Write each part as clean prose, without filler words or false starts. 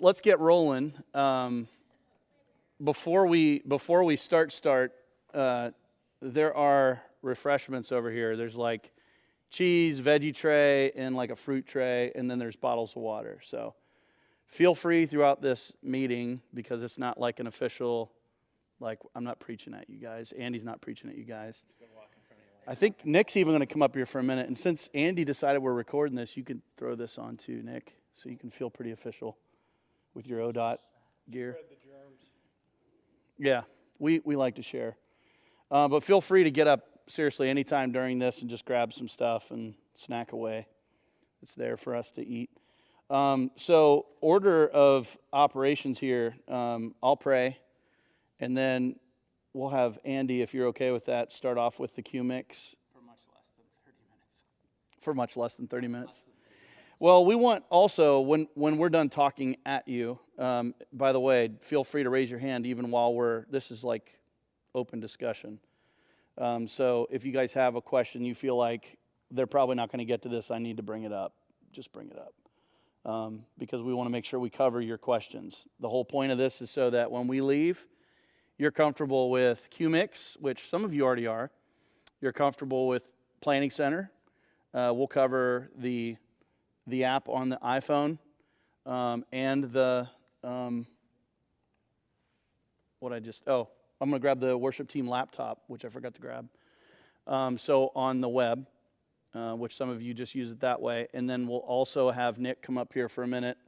let's get rolling. Before we start, there are refreshments over here. There's like cheese, veggie tray, and like a fruit tray, and then there's bottles of water. So feel free throughout this meeting, because it's not like an official, like I'm not preaching at you guys. Andy's not preaching at you guys. I think Nick's even going to come up here for a minute. And since Andy decided we're recording this, you can throw this on too, Nick, so you can feel pretty official with your ODOT gear. Spread the germs. Yeah, we like to share. But feel free to get up seriously anytime during this and just grab some stuff and snack away. It's there for us to eat. So order of operations here, I'll pray, and then we'll have Andy, if you're okay with that, start off with the Q mix. For much less than 30 minutes. For much less than 30 minutes. Well, we want also, when we're done talking at you, by the way, feel free to raise your hand even while this is like open discussion. So if you guys have a question, you feel like they're probably not going to get to this, I need to bring it up, just bring it up. Because we want to make sure we cover your questions. The whole point of this is so that when we leave, you're comfortable with QMix, which some of you already are. You're comfortable with Planning Center. We'll cover the app on the iPhone and the, I'm going to grab the worship team laptop, which I forgot to grab. So on the web, which some of you just use it that way. And then we'll also have Nick come up here for a minute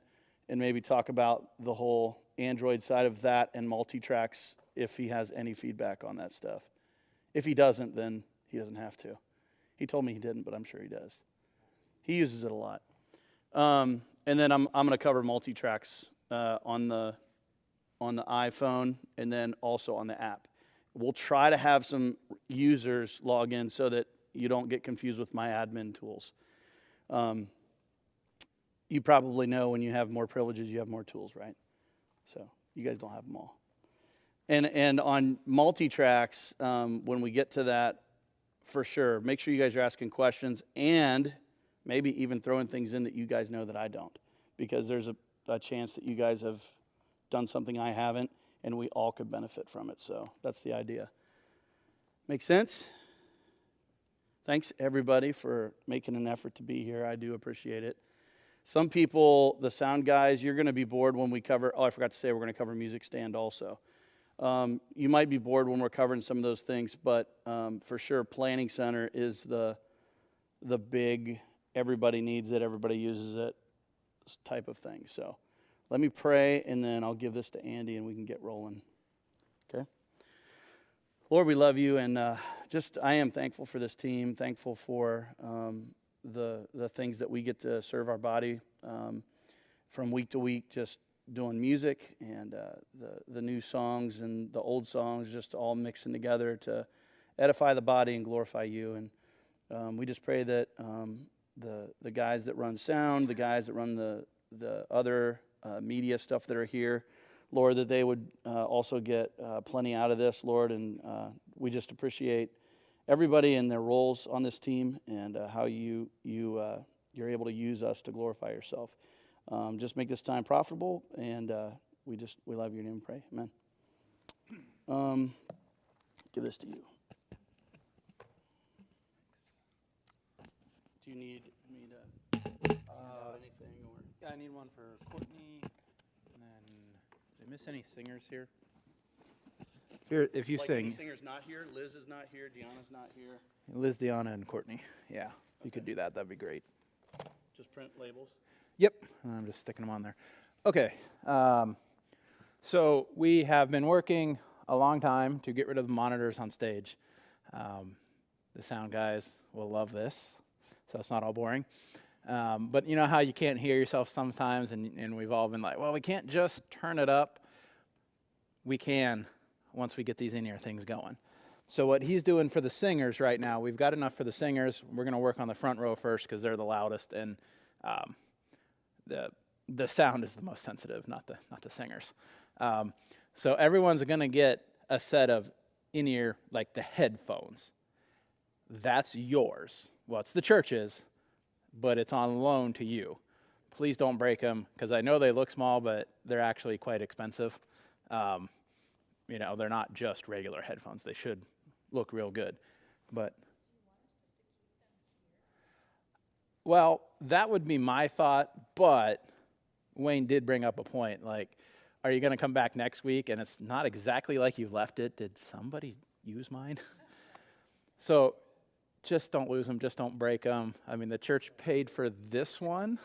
and maybe talk about the whole Android side of that and multi-tracks if he has any feedback on that stuff. If he doesn't, then he doesn't have to. He told me he didn't, but I'm sure he does. He uses it a lot. And then I'm going to cover multi-tracks on the iPhone and then also on the app. We'll try to have some users log in so that you don't get confused with my admin tools. You probably know when you have more privileges, you have more tools, right? So you guys don't have them all. And on multi-tracks, when we get to that, for sure, make sure you guys are asking questions and maybe even throwing things in that you guys know that I don't, because there's a chance that you guys have done something I haven't, and we all could benefit from it. So that's the idea. Make sense? Thanks, everybody, for making an effort to be here. I do appreciate it. Some people, the sound guys, you're going to be bored when we cover, I forgot to say we're going to cover music stand also. You might be bored when we're covering some of those things, but for sure, Planning Center is the big, everybody needs it, everybody uses it type of thing. So let me pray, and then I'll give this to Andy, and we can get rolling. Okay? Lord, we love you, and I am thankful for this team, thankful for the things that we get to serve our body from week to week, just doing music and the new songs and the old songs, just all mixing together to edify the body and glorify you. And we just pray that the guys that run sound, the guys that run the other media stuff that are here, Lord, that they would also get plenty out of this, Lord. And we just appreciate everybody and their roles on this team and how you're able to use us to glorify yourself. Just make this time profitable, and we love your name and pray. Amen. Give this to you. Do you need me to anything? Or? Yeah, I need one for Courtney. And then, did I miss any singers here? Here, if you Like sing. any singer's not here. Liz is not here. Deanna's not here. Liz, Deanna, and Courtney. Yeah, if you could do that, that'd be great. Just print labels. Yep, I'm just sticking them on there. Okay, so we have been working a long time to get rid of the monitors on stage. The sound guys will love this, so it's not all boring. But you know how you can't hear yourself sometimes, and we've all been like, well, we can't just turn it up. We can once we get these in-ear things going. So what he's doing for the singers right now, we've got enough for the singers. We're going to work on the front row first because they're the loudest, and the sound is the most sensitive, not the singers. So everyone's going to get a set of in-ear, like the headphones. That's yours. Well, it's the church's, but it's on loan to you. please don't break them, because I know they look small, but they're actually quite expensive. You know, they're not just regular headphones. They should look real good. But, well, that would be my thought, but Wayne did bring up a point. Like, are you going to come back next week and it's not exactly like you left it? Did somebody use mine? So just don't lose them. Just don't break them. I mean, the church paid for this one.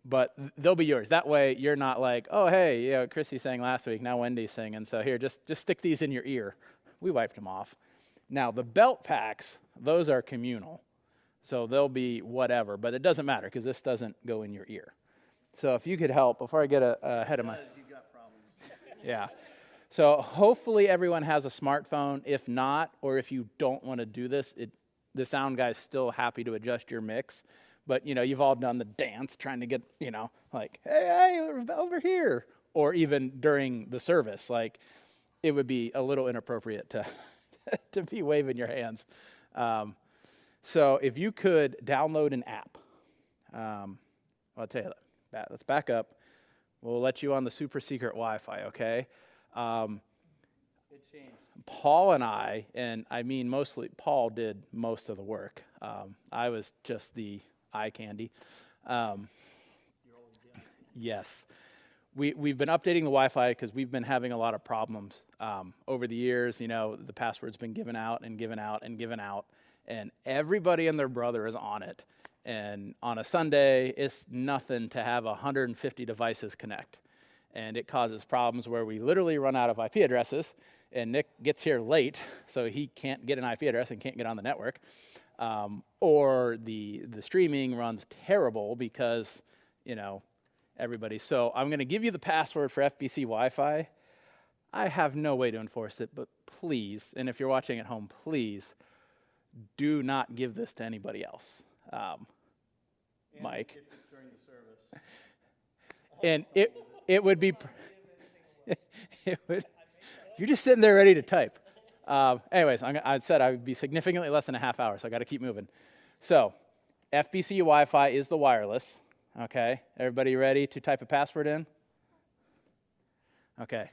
But they'll be yours. That way you're not like, oh, hey, you know, Chrissy sang last week, now Wendy's singing, so here, just stick these in your ear. We wiped them off. Now, the belt packs, those are communal. So they'll be whatever, but it doesn't matter because this doesn't go in your ear. So if you could help, before I get ahead of my... You've got problems. Yeah. So hopefully everyone has a smartphone. If not, or if you don't want to do this, the sound guy's still happy to adjust your mix. But, you know, you've all done the dance trying to get, you know, like, hey, over here. Or even during the service, like, it would be a little inappropriate to to be waving your hands. So if you could download an app, I'll tell you that. Let's back up. We'll let you on the super secret Wi-Fi, okay? It changed. Paul and I mean mostly, Paul did most of the work. I was just the eye candy. Yes. We've been updating the Wi-Fi because we've been having a lot of problems over the years. You know, the password's been given out and given out and given out, and everybody and their brother is on it. And on a Sunday, it's nothing to have 150 devices connect. And it causes problems where we literally run out of IP addresses, and Nick gets here late, so he can't get an IP address and can't get on the network. Or the streaming runs terrible because, you know, everybody. So I'm going to give you the password for FBC Wi-Fi. I have no way to enforce it, but please, and if you're watching at home, please do not give this to anybody else. Mike. If it's during the service. And it would be, you're just sitting there ready to type. Anyways, I said I would be significantly less than a half hour, so I got to keep moving. So, FBC Wi-Fi is the wireless. Okay, everybody ready to type a password in? Okay.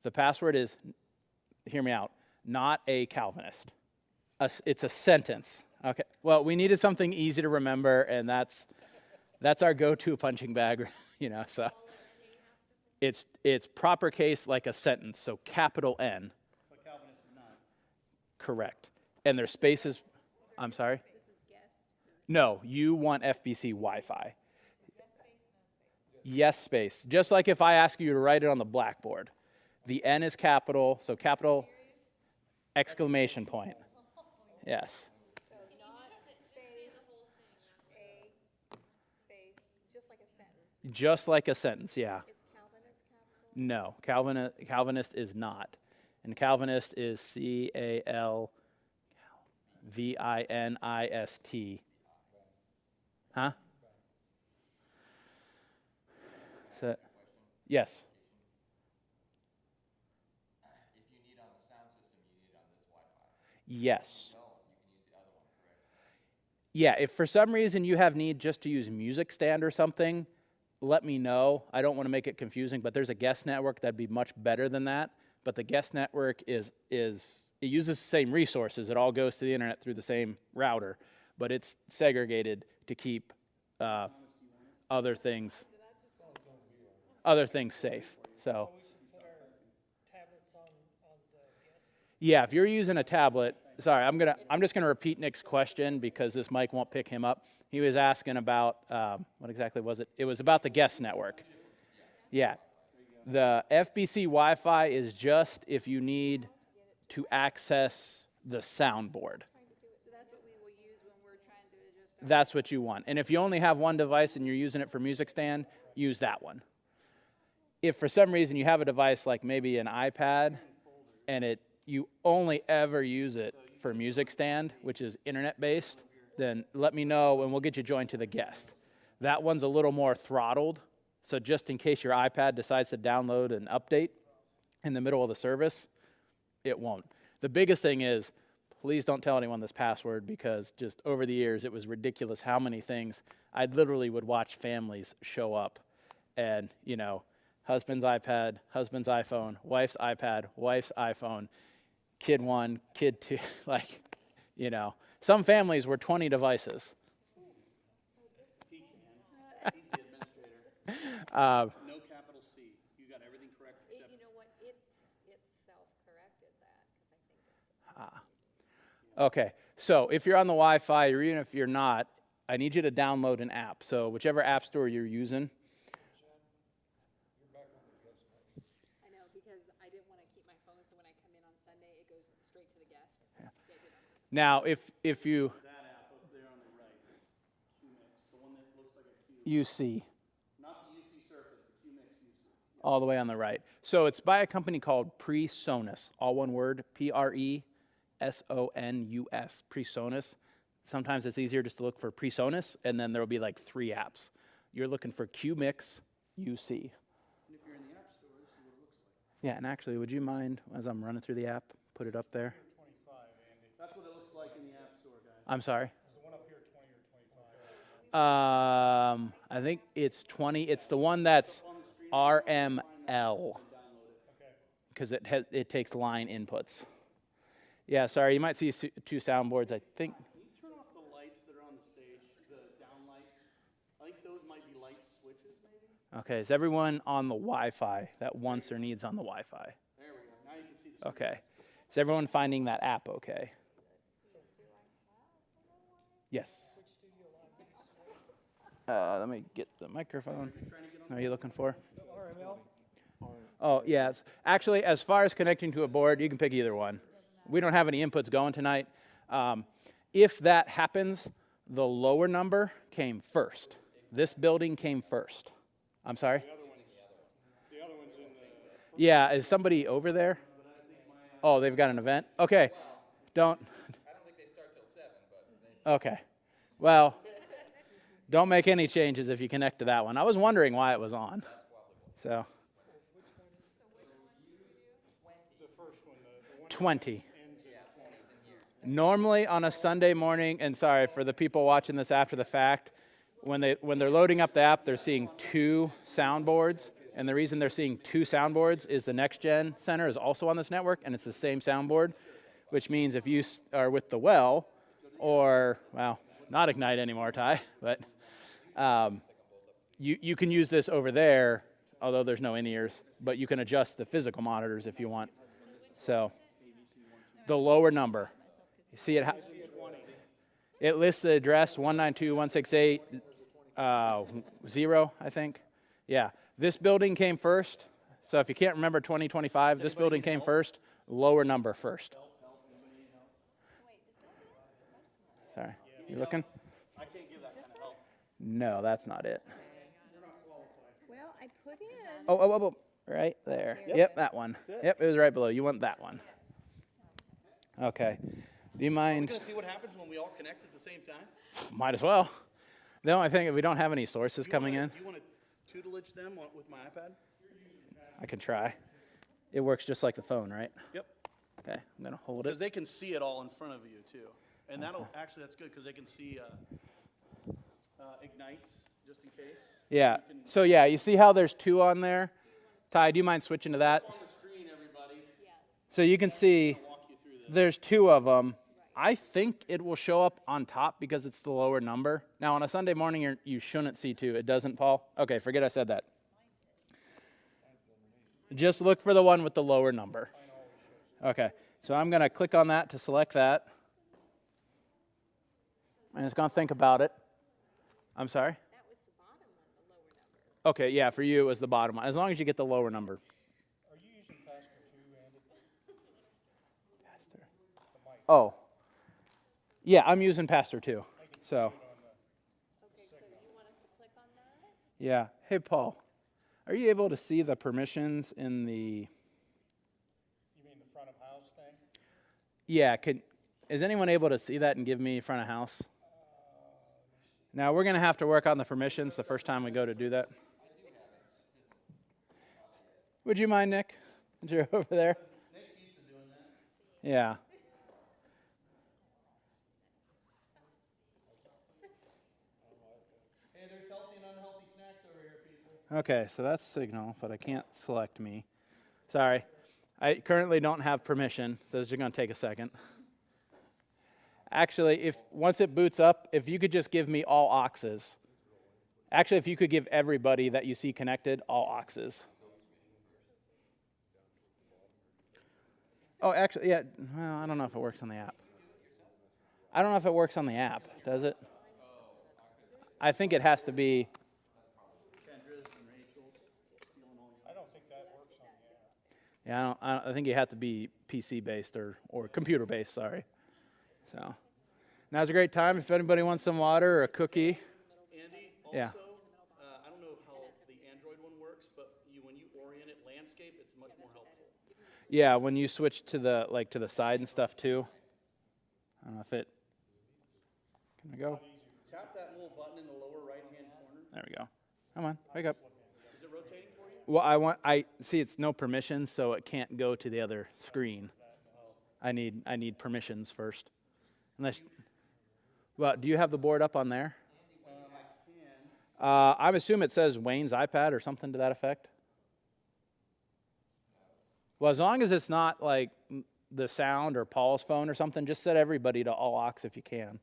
The password is, hear me out, not a Calvinist. It's a sentence. Okay. Well, we needed something easy to remember, and that's our go-to punching bag, you know. So, it's proper case like a sentence. So capital N. But Calvinist is not. Correct. And there's spaces. I'm sorry. No, you want FBC Wi-Fi. Yes space. Just like if I ask you to write it on the blackboard. The N is capital, so capital exclamation point. Yes. So not space, a space, just like a sentence. Just like a sentence, yeah. Is Calvinist capital? No, Calvinist is not. And Calvinist is Calvinist. Huh? So, yes. If you need on the sound system, you need on this Wi-Fi. Yes. No, you can use the other one, correct? Yeah, if for some reason you have need just to use Music Stand or something, let me know. I don't want to make it confusing, but there's a guest network that'd be much better than that. But the guest network it uses the same resources. It all goes to the internet through the same router, but it's segregated to keep other things safe. So yeah, if you're using a tablet, sorry, I'm just gonna repeat Nick's question because this mic won't pick him up. He was asking about what exactly was it? It was about the guest network. Yeah, the FBC Wi-Fi is just if you need to access the soundboard. So that's what we will use when we're trying to adjust. That's what you want. And if you only have one device and you're using it for Music Stand, use that one. If for some reason you have a device like maybe an iPad and you only ever use it for Music Stand, which is internet-based, then let me know and we'll get you joined to the guest. That one's a little more throttled, so just in case your iPad decides to download an update in the middle of the service, it won't. The biggest thing is, please don't tell anyone this password, because just over the years it was ridiculous how many things I literally would watch families show up, and husband's iPad, husband's iPhone, wife's iPad, wife's iPhone, kid 1, kid 2, like, some families were 20 devices. He can. He's the administrator. Uh, No capital C. You got everything correct except. You know what, it's self-corrected that, because I think it's. Okay, so if you're on the Wi-Fi, or even if you're not, I need you to download an app. So whichever app store you're using. I know, because I didn't want to keep my phone, so when I come in on Sunday, it goes straight to the guest. Yeah, good on purpose. Now, if you That app up there on the right. QMix, the one that looks like a Q. UC, Not the UC Surface, the QMix UC. all the way on the right. So it's by a company called PreSonus, all one word, PRESONUS, PreSonus. Sometimes it's easier just to look for PreSonus, and then there will be like 3 apps. You're looking for QMix UC. And if you're in the app store, this is what it looks like. Yeah, and actually, would you mind, as I'm running through the app, put it up there? That's what it looks like in the app store, guys. I'm sorry? Is the one up here 20 or 25? I think it's 20. It's the one that's RML, because it takes line inputs. Yeah, sorry, you might see 2 soundboards, I think. Can you turn off the lights that are on the stage, the down lights? I think those might be light switches, maybe? Okay, is everyone on the Wi-Fi that wants or needs on the Wi-Fi? There we go. Now you can see the. Okay. Is everyone finding that app okay? Yes. Let me get the microphone. What are you looking for? Oh, yes. Actually, as far as connecting to a board, you can pick either one. We don't have any inputs going tonight. If that happens, the lower number came first. This building came first. I'm sorry? The other one's in Yeah, is somebody over there? Oh, they've got an event? Okay. Don't. I don't think they start till 7, but they Okay. Well, don't make any changes if you connect to that one. I was wondering why it was on. So, the first one, the one 20. ends in 20. Normally on a Sunday morning, and sorry for the people watching this after the fact, when they're loading up the app, they're seeing 2 soundboards. And the reason they're seeing 2 soundboards is the Next Gen Center is also on this network, and it's the same soundboard, which means if you are with the Well, or, well, not Ignite anymore, Ty, but you can use this over there, although there's no in-ears, but you can adjust the physical monitors if you want. So, the lower number. You see it? It lists the address 192.168.0, I think. Yeah. This building came first. So if you can't remember 2025, this building came first. Lower number first. Sorry. You looking? I can't give that kind of help. No, that's not it. Well, I put in. Oh. Right there. Yep, that one. Yep, it was right below. You want that one. Okay. Do you We're mind? going to see what happens when we all connect at the same time. Might as well. The only thing, if we don't have any sources coming in, Do you want to tutelage them with my iPad? I can try. It works just like the phone, right? Yep. Okay, I'm going to hold Because it. they can see it all in front of you, too. And that'll, actually, that's good, because they can see Ignites, just in case. Yeah. So, yeah, you see how there's 2 on there? Ty, do you mind switching to that? On the screen, everybody. So you can see Walk you through this. there's 2 of them. I think it will show up on top because it's the lower number. Now, on a Sunday morning, you shouldn't see 2. It doesn't, Paul? Okay, forget I said that. Just look for the one with the lower number. Okay, so I'm going to click on that to select that. And it's going to think about it. I'm sorry? That was the bottom one, the lower number. Okay, yeah, for you it was the bottom one, as long as you get the lower number. Are you using Pastor 2, Andy? Oh. Yeah, I'm using Pastor 2. So, Okay, so you want us to click on that? yeah. Hey, Paul, are you able to see the permissions in the... You mean the front of house thing? Yeah, is anyone able to see that and give me front of house? Now, we're going to have to work on the permissions the first time we go to do that. Would you mind, Nick, since you're over there? Yeah. Okay, so that's signal, but I can't select me. Sorry. I currently don't have permission, so it's just going to take a second. Actually, if once it boots up, if you could just give me all auxes. Actually, if you could give everybody that you see connected all auxes. Oh, actually, yeah. Well, I don't know if it works on the app. I don't know if it works on the app. Does it? I think it has to be. I don't think that works on the app. Yeah, I think you have to be PC based or computer based. Sorry. So now's a great time if anybody wants some water or a cookie. Andy, also, Yeah. I don't know how the Android one works, but when you orient it landscape, it's much more helpful. Yeah, when you switch to the to the side and stuff too. I don't know if it. Can I go? Tap that little button in the lower right-hand corner. There we go. Come on, wake up. Is it rotating for you? Well, I see it's no permissions, so it can't go to the other screen. I need permissions first. Unless, well, do you have the board up on there? I can. I'm assuming it says Wayne's iPad or something to that effect. Well, as long as it's not like the sound or Paul's phone or something, just set everybody to all aux if you can.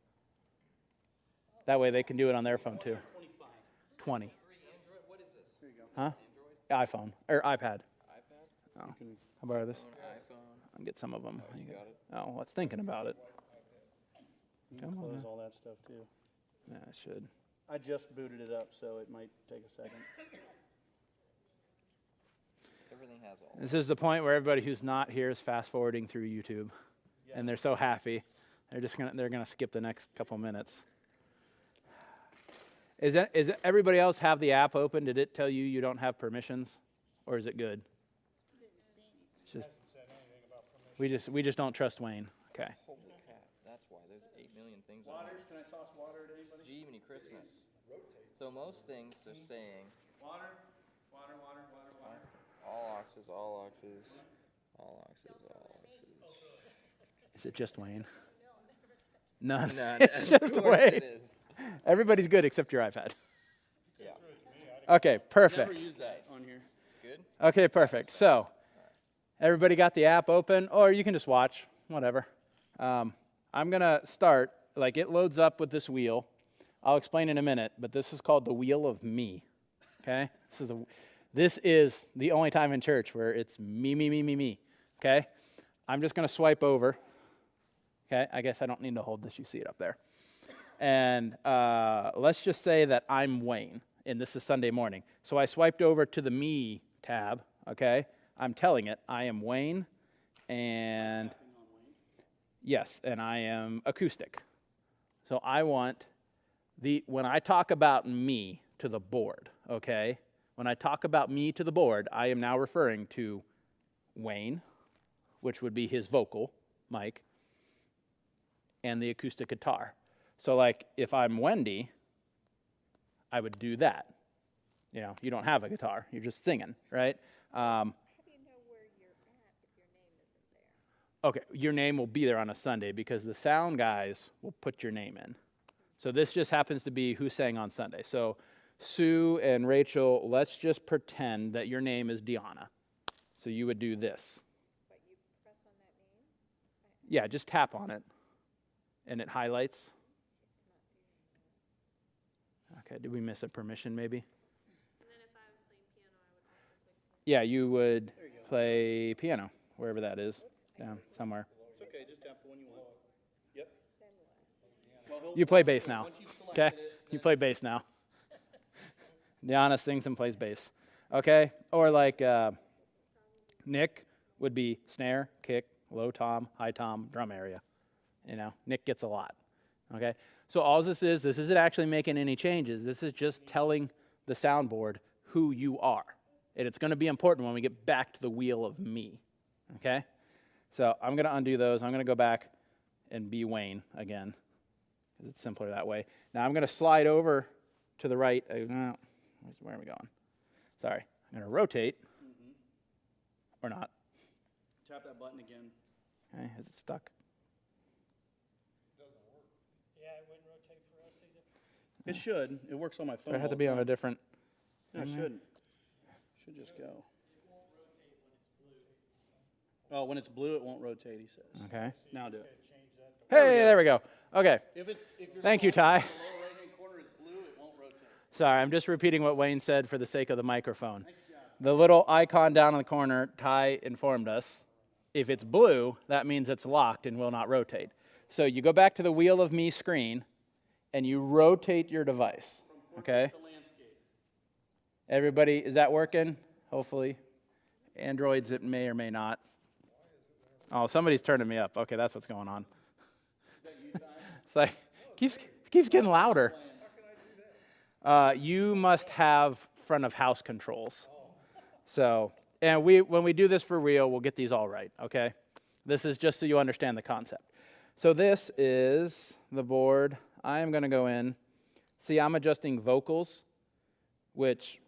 That way they can do it on their phone too. 25. 20. Android, what is this? There you go. Huh? iPhone or iPad. Oh, I'll borrow this. I'll get some of them. Oh, let's thinking about it. You can close all that stuff too. Yeah, I should. I just booted it up, so it might take a second. Everything has all. This is the point where everybody who's not here is fast forwarding through YouTube, and they're so happy. They're gonna skip the next couple minutes. Is everybody else have the app open? Did it tell you you don't have permissions, or is it good? It's just we just don't trust Wayne. Okay. Holy crap, that's why there's 8 million things on Waters, can I toss water at anybody? here. Jiminy Christmas. So most things are saying Water. all oxes, all oxes, all oxes, all oxes. Is it just Wayne? None. No, It's of just course Wayne. it is. Everybody's good except your iPad. Yeah. Okay, Never perfect. used that on here. Good? Okay, perfect. So, everybody got the app open, or you can just watch, whatever. I'm going to start, like it loads up with this wheel. I'll explain in a minute, but this is called the wheel of me, okay? This is the only time in church where it's me, okay? I'm just going to swipe over, okay? I guess I don't need to hold this. You see it up there. And let's just say that I'm Wayne, and this is Sunday morning. So I swiped over to the Me tab, okay? I'm telling it, I am Wayne, and yes, and I am acoustic. So I want when I talk about me to the board, okay? When I talk about me to the board, I am now referring to Wayne, which would be his vocal mic, and the acoustic guitar. So like if I'm Wendy, I would do that. You know, you don't have a guitar, you're just singing, right? How do you know where you're at if your name isn't there? Okay, your name will be there on a Sunday because the sound guys will put your name in. So this just happens to be who sang on Sunday. So Sue and Rachel, let's just pretend that your name is Deanna. So you would do this. But you press on that name? Yeah, just tap on it and it highlights. Okay, did we miss a permission maybe? And then if I was playing piano, I would also click. Yeah, you would play piano, wherever that is, down somewhere. It's okay, just tap the one you want. Yep. Well, You play bass now, once you've okay? selected it, You play bass now. Deanna sings and plays bass, okay? Or like Nick would be snare, kick, low tom, high tom, drum area. You know, Nick gets a lot, okay? So all this isn't actually making any changes. This is just telling the soundboard who you are. And it's going to be important when we get back to the wheel of me, okay? So I'm going to undo those. I'm going to go back and be Wayne again because it's simpler that way. Now I'm going to slide over to the right. Where are we going? Sorry. I'm going to rotate or not. tap that button again. Okay, is it stuck? Yeah, it wouldn't rotate for us either. It should. It works on my phone. Or I have all to the be on time. a different. No, it shouldn't. Should just go. Oh, when it's blue, it won't rotate, he says. Okay. Now do it. Hey, there we go. Okay. If your Thank you, Ty. lower right-hand corner is blue, it won't rotate. Sorry, I'm just repeating what Wayne said for the sake of the microphone. The little icon down in the corner, Ty informed us, if it's blue, that means it's locked and will not rotate. So you go back to the Wheel of Me screen, and you rotate your device, okay? Everybody, is that working? Hopefully. Androids, it may or may not. Oh, somebody's turning me up. Okay, that's what's going on. It's like, keeps getting louder. You must have front of house controls. So, and when we do this for real, we'll get these all right, okay? This is just so you understand the concept. So this is the board. I am going to go in. See, I'm adjusting vocals, which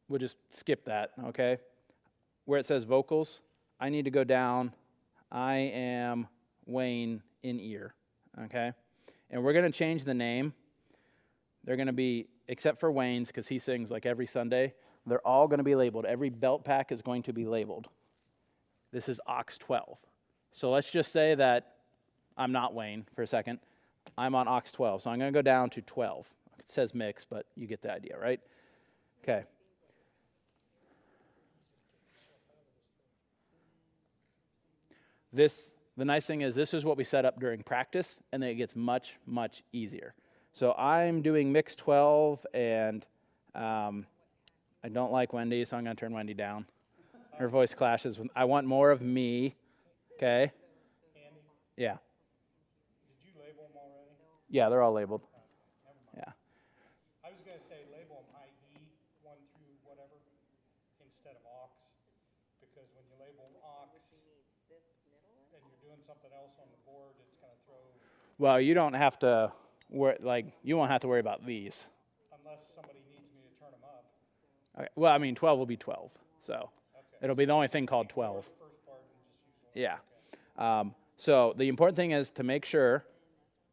we'll just skip that, okay? Where it says vocals, I need to go down. I am Wayne in ear, okay? And we're going to change the name. They're going to be, except for Wayne's, because he sings like every Sunday, they're all going to be labeled. Every belt pack is going to be labeled. This is aux 12. So let's just say that I'm not Wayne for a second. I'm on aux 12. So I'm going to go down to 12. It says mix, but you get the idea, right? Okay. The nice thing is this is what we set up during practice, and then it gets much, much easier. So I'm doing mix 12, and I don't like Wendy, so I'm going to turn Wendy down. Her voice clashes with, I want more of me, okay? Andy, Yeah. did you label them already? Yeah, they're all labeled. Never mind. Yeah. I was gonna say label them IE, 1 through whatever, instead of aux, because when you label them aux, and you're doing something else on the board, it's gonna throw, Well, you don't have to, you won't have to worry about these. unless somebody needs me to turn them up. Okay. Well, I mean, 12 will be 12, so it'll be the only thing called 12. First part and just use one. Yeah. So the important thing is to make sure,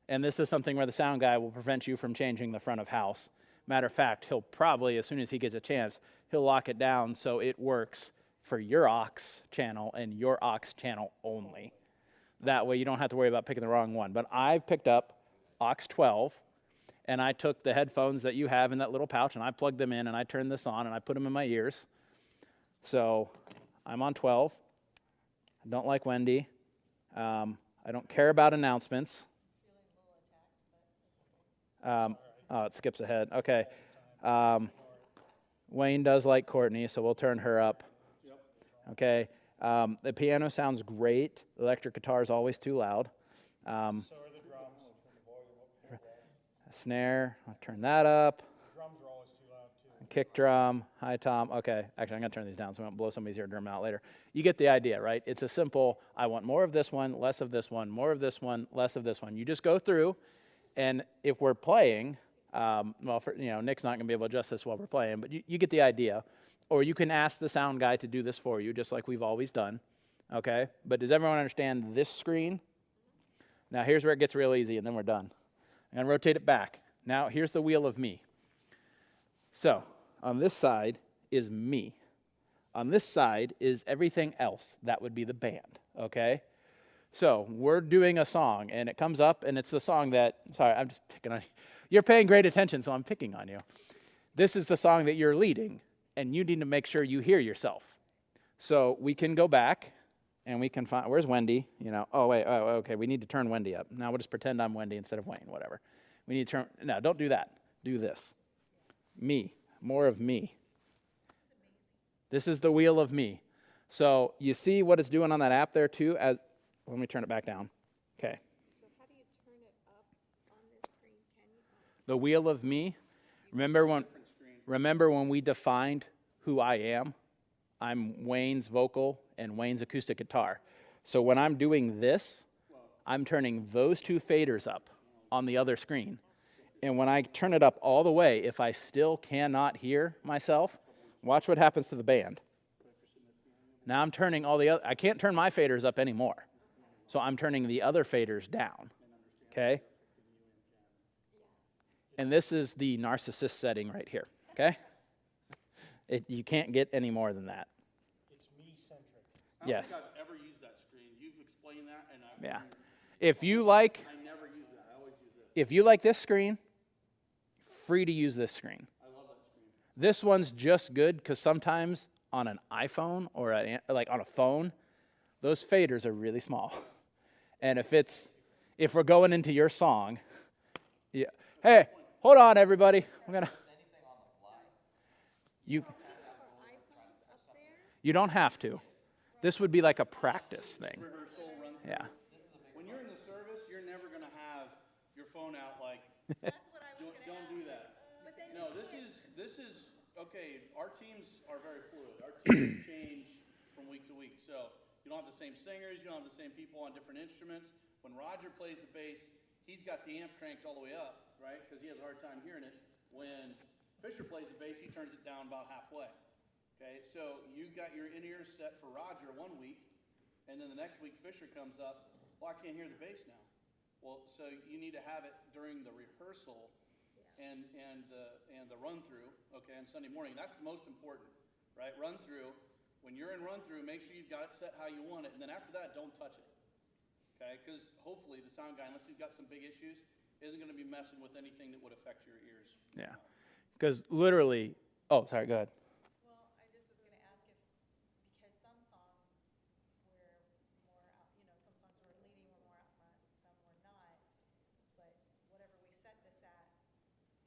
and this is something where the sound guy will prevent you from changing the front of house. Matter of fact, he'll probably, as soon as he gets a chance, he'll lock it down so it works for your aux channel and your aux channel only. That way you don't have to worry about picking the wrong one. But I've picked up aux 12, and I took the headphones that you have in that little pouch, and I plugged them in, and I turned this on, and I put them in my ears. So I'm on 12. I don't like Wendy. I don't care about announcements. Oh, it skips ahead. Okay. Wayne does like Courtney, so we'll turn her up. Okay. The piano sounds great. The electric guitar is always too loud. So are the drums. Snare, I'll turn that up. Drums are always too loud too. Kick drum, hi Tom. Okay, actually I'm gonna turn these down so we won't blow somebody's eardrum out later. You get the idea, right? It's a simple, I want more of this one, less of this one, more of this one, less of this one. You just go through, and if we're playing, Nick's not gonna be able to adjust this while we're playing, but you get the idea. Or you can ask the sound guy to do this for you, just like we've always done, okay? But does everyone understand this screen? Now here's where it gets real easy, and then we're done. I'm gonna rotate it back. Now here's the Wheel of Me. So on this side is me. On this side is everything else. That would be the band, okay? So we're doing a song, and it comes up, and it's the song that, sorry, I'm just picking on you. You're paying great attention, so I'm picking on you. This is the song that you're leading, and you need to make sure you hear yourself. So we can go back, and we can find, where's Wendy? Okay, we need to turn Wendy up. Now we'll just pretend I'm Wendy instead of Wayne, whatever. We need to turn, no, don't do that. Do this. Me, more of me. This is the Wheel of Me. So you see what it's doing on that app there too, let me turn it back down. Okay. So how do you turn it up on this screen? Can you? The Wheel of Me. Remember when we defined who I am? I'm Wayne's vocal and Wayne's acoustic guitar. So when I'm doing this, I'm turning those two faders up on the other screen. And when I turn it up all the way, if I still cannot hear myself, watch what happens to the band. Now I'm turning all the other, I can't turn my faders up anymore. So I'm turning the other faders down, okay? And this is the narcissist setting right here, okay? You can't get any more than that. It's me-centric. Yes. I've ever used that screen. You've explained that, and Yeah. If you like, I never use that. I always use it. if you like this screen, free to use this screen. I love that screen. This one's just good because sometimes on an iPhone or like on a phone, those faders are really small. And if we're going into your song, yeah. Hey, hold on, everybody. I'm gonna. You don't have to. This would be like a practice thing. Rehearsal, run through. Yeah. When you're in the service, you're never going to have your phone out like, don't do that. No, this is, okay, our teams are very fluid. Our teams change from week to week. So you don't have the same singers, you don't have the same people on different instruments. When Roger plays the bass, he's got the amp cranked all the way up, right? Because he has a hard time hearing it. When Fisher plays the bass, he turns it down about halfway. Okay, so you got your in-ears set for Roger one week, and then the next week Fisher comes up, well, I can't hear the bass now. Well, so you need to have it during the rehearsal and the run-through, okay, on Sunday morning. That's the most important, right? Run-through. When you're in run-through, make sure you've got it set how you want it, and then after that, don't touch it, okay? Because hopefully the sound guy, unless he's got some big issues, isn't going to be messing with anything that would affect your ears. Yeah. Because literally, oh, sorry, go ahead. Well, I just was gonna ask if, because some songs were more out, some songs were leading were more out front, some were not, but whatever we set this at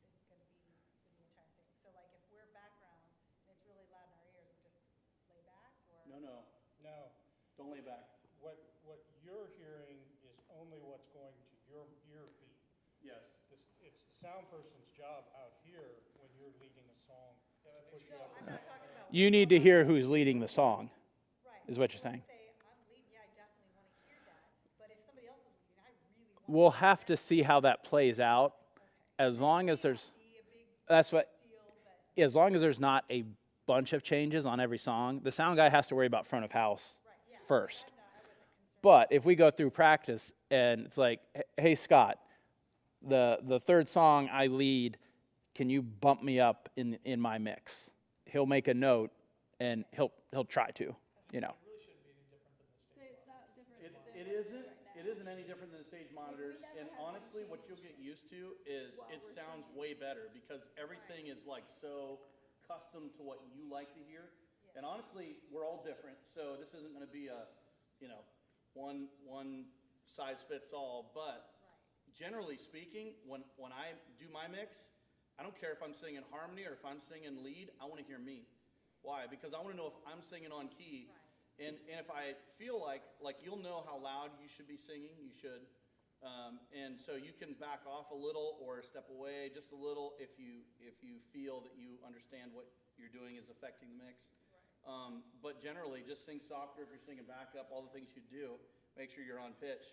is gonna be for the entire thing. So like if we're background and it's really loud in our ears, we just lay back or? No, No, don't lay back. what you're hearing is only what's going to your ear feed. Yes. It's the sound person's job out here when you're leading a song. Push it up. I'm not talking about. You need to hear who's leading the song, Right. is what you're saying. Say, I'm leading, yeah, I definitely wanna hear that, but if somebody else is leading, I really want We'll have to see how that plays out. As long as there's, that's what, deal, but, as long as there's not a bunch of changes on every song, the sound guy has to worry about front of house first. But if we go through practice and it's like, hey Scott, the third song I lead, can you bump me up in my mix? He'll make a note and he'll try to, you know. It isn't any different than the stage monitors, and honestly, what you'll get used to is it sounds way better because everything is like so custom to what you like to hear. And honestly, we're all different, so this isn't going to be a, one size fits all. But generally speaking, when I do my mix, I don't care if I'm singing harmony or if I'm singing lead. I want to hear me. Why? Because I want to know if I'm singing on key. And if I feel like you'll know how loud you should be singing, you should. And so you can back off a little or step away just a little if you feel that you understand what you're doing is affecting the mix. But generally, just sing softer if you're singing backup, all the things you do, make sure you're on pitch.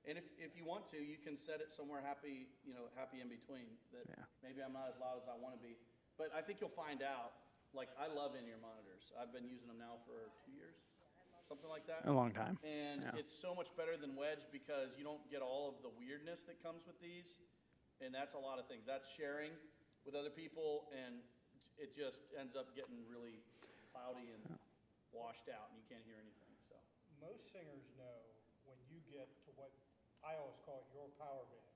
And if you want to, you can set it somewhere happy in between. That maybe I'm not as loud as I want to be. But I think you'll find out. Like, I love in-ear monitors. I've been using them now for 2 years, something like that. A long time. And it's so much better than Wedge because you don't get all of the weirdness that comes with these. And that's a lot of things. That's sharing with other people, and it just ends up getting really cloudy and washed out, and you can't hear anything. So Most singers know when you get to what I always call it your power band,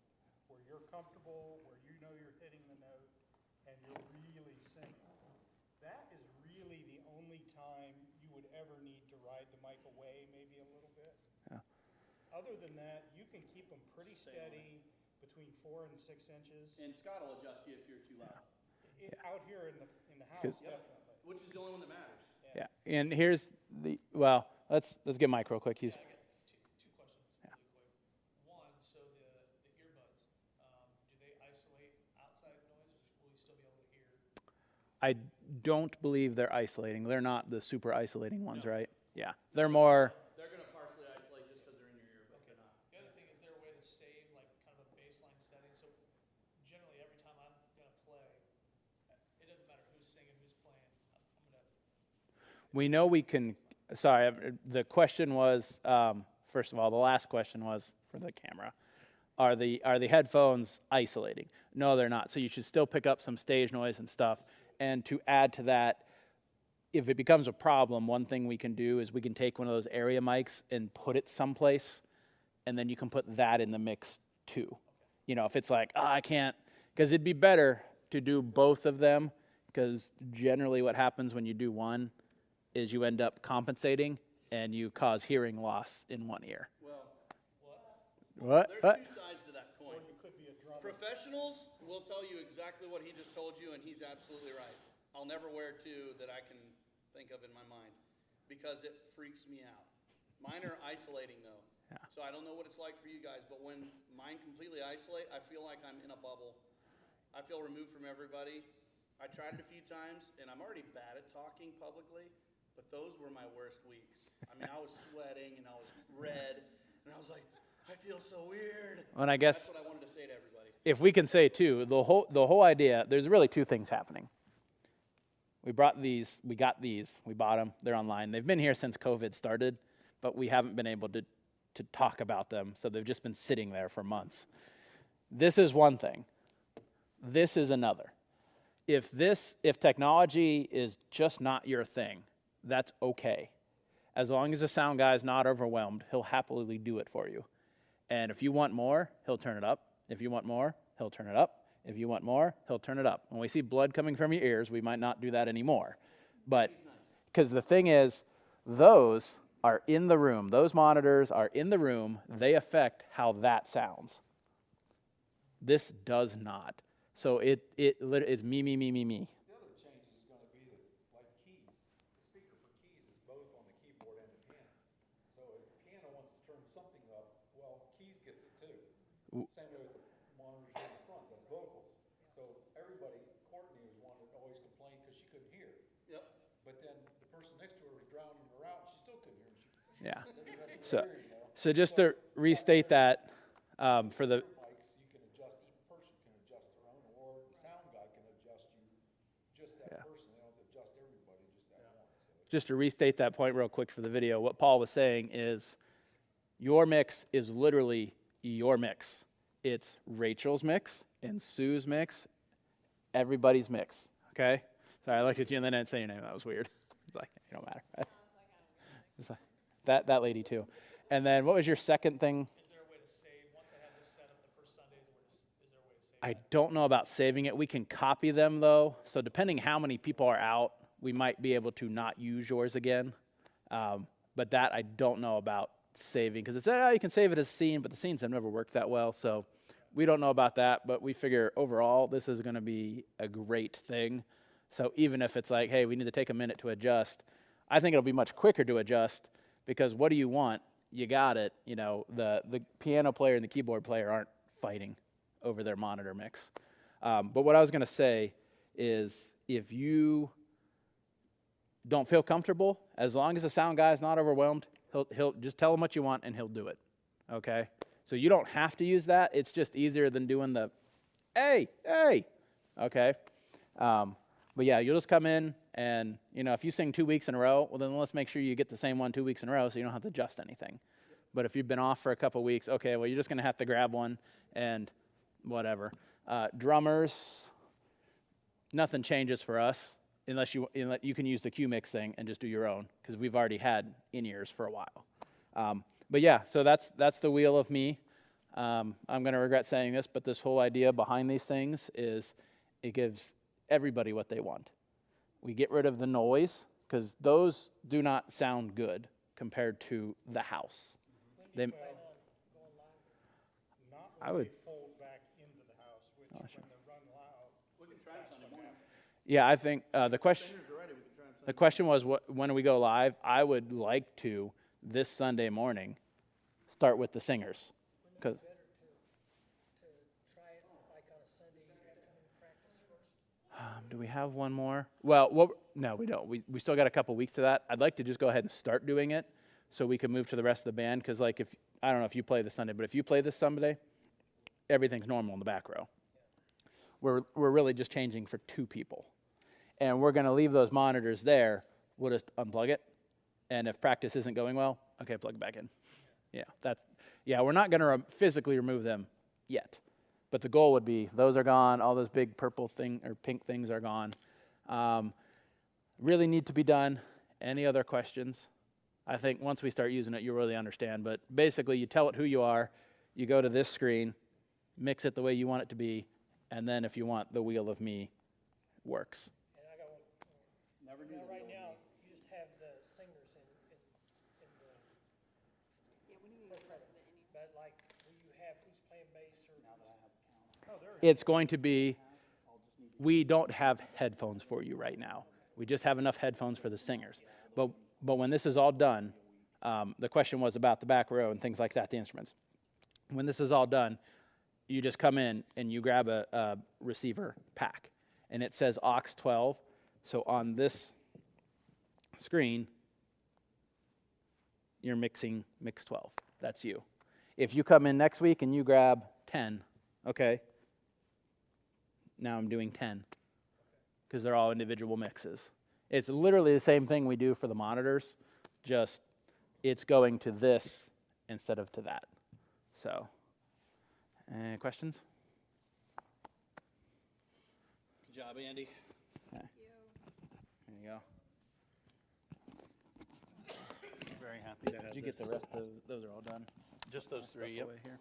where you're comfortable, where you know you're hitting the note, and you're really singing. That is really the only time you would ever need to ride the mic away maybe a little bit. Yeah. Other than that, you can keep them pretty steady between 4 and 6 inches. and Scott will adjust you if you're too loud, Out here in the house, 'Cause- definitely. which is the only one that matters. Yeah. And here's let's get Mike real quick. Two questions really quick. One, so the earbuds, do they isolate outside noise, or will you still be able to hear? I don't believe they're isolating. They're not the super isolating ones, right? Yeah. They're more. They're going to partially isolate just because they're in your ear, but they're not. The other thing, is there a way to save like kind of a baseline setting? So generally every time I'm gonna play, it doesn't matter who's singing, who's playing, I'm gonna, We know we can. Sorry, the question was. First of all, the last question was for the camera. Are the headphones isolating? No, they're not. So you should still pick up some stage noise and stuff. And to add to that, if it becomes a problem, one thing we can do is we can take one of those area mics and put it someplace, and then you can put that in the mix too. You know, if it's like, I can't, because it'd be better to do both of them, because generally what happens when you do one is you end up compensating and you cause hearing loss in one ear. What? There's two sides to that coin. Professionals will tell you exactly what he just told you, and he's absolutely right. I'll never wear two that I can think of in my mind because it freaks me out. Mine are isolating though. Yeah. So I don't know what it's like for you guys, but when mine completely isolate, I feel like I'm in a bubble. I feel removed from everybody. I tried it a few times, and I'm already bad at talking publicly, but those were my worst weeks. I mean, I was sweating, and I was red, and I was like, I feel so weird. And I guess That's what I wanted to say to everybody. if we can say too, the whole idea, there's really two things happening. We got these, we bought them, they're online. They've been here since COVID started, but we haven't been able to talk about them, so they've just been sitting there for months. This is one thing. This is another. If technology is just not your thing, that's okay. As long as the sound guy is not overwhelmed, he'll happily do it for you. And if you want more, he'll turn it up. If you want more, he'll turn it up. If you want more, he'll turn it up. When we see blood coming from your ears, we might not do that anymore. But because the thing is, those are in the room. Those monitors are in the room. They affect how that sounds. This does not. So it's me. The other change is going to be that, like keys, the speaker for keys is both on the keyboard and the piano. So if the piano wants to turn something up, well, keys gets it too. Same way with the monitors in the front, that's vocals. So everybody, Courtney was one that always complained because she couldn't hear. Yep. But then the person next to her was drowning her out, and she still couldn't hear. Yeah. Never had to So, hear, you know. so just to restate that for the Mics, you can adjust, each person can adjust their own, or the sound guy can adjust you, just that person. They don't adjust everybody, just that one. So just to restate that point real quick for the video, what Paul was saying is your mix is literally your mix. It's Rachel's mix and Sue's mix, everybody's mix. Okay? Sorry, I looked at you and then I didn't say your name. That was weird. It's like, it don't matter. Right? It's like, that lady too. And then what was your second thing? Is there a way to save, once I have this set up the first Sundays, is there a way to save? I don't know about saving it. We can copy them though. So depending how many people are out, we might be able to not use yours again. But that I don't know about saving because it's you can save it as a scene, but the scenes have never worked that well. So we don't know about that, but we figure overall this is going to be a great thing. So even if it's like, hey, we need to take a minute to adjust, I think it'll be much quicker to adjust because what do you want? You got it. You know, the piano player and the keyboard player aren't fighting over their monitor mix. But what I was going to say is if you don't feel comfortable, as long as the sound guy is not overwhelmed, he'll just tell him what you want and he'll do it. Okay? So you don't have to use that. It's just easier than doing the, hey. Okay? But yeah, you'll just come in and, you know, if you sing 2 weeks in a row, well, then let's make sure you get the same one 2 weeks in a row so you don't have to adjust anything. But if you've been off for a couple weeks, okay, well, you're just going to have to grab one and whatever. Drummers, nothing changes for us unless you can use the Q-Mix thing and just do your own because we've already had in-ears for a while. But yeah, so that's the wheel of me. I'm going to regret saying this, but this whole idea behind these things is it gives everybody what they want. We get rid of the noise because those do not sound good compared to the house. They, not I when would- they fold back into the house, which when they run loud, We can try Sunday morning. yeah, I think the question was when do we go live? I would like to this Sunday morning start with the singers because do we have one more? Well, no, we don't. We still got a couple weeks to that. I'd like to just go ahead and start doing it so we can move to the rest of the band because like if I don't know if you play this Sunday, but if you play this Sunday, everything's normal in the back row. We're really just changing for 2 people. And we're going to leave those monitors there. We'll just unplug it. And if practice isn't going well, okay, plug it back in. Yeah, we're not going to physically remove them yet. But the goal would be those are gone, all those big purple thing or pink things are gone. really need to be done. Any other questions? I think once we start using it, you'll really understand. But basically, you tell it who you are, you go to this screen, mix it the way you want it to be, and then if you want, the wheel of me works. And I got one. Now, right now, you just have the singers in the, Yeah, when do you listen to any? but like, will you have who's playing bass or? Now that I have the count. Oh, there. It's going to be, we don't have headphones for you right now. We just have enough headphones for the singers. But when this is all done, the question was about the back row and things like that, the instruments. When this is all done, you just come in and you grab a receiver pack, and it says aux 12. So on this screen, you're mixing mix 12. That's you. If you come in next week and you grab 10, okay, now I'm doing 10 because they're all individual mixes. It's literally the same thing we do for the monitors, just it's going to this instead of to that. So, any questions? Good job, Andy. There you go. Very happy to have Did you get the rest of those are all done? just those Stuff three. Yep. away here.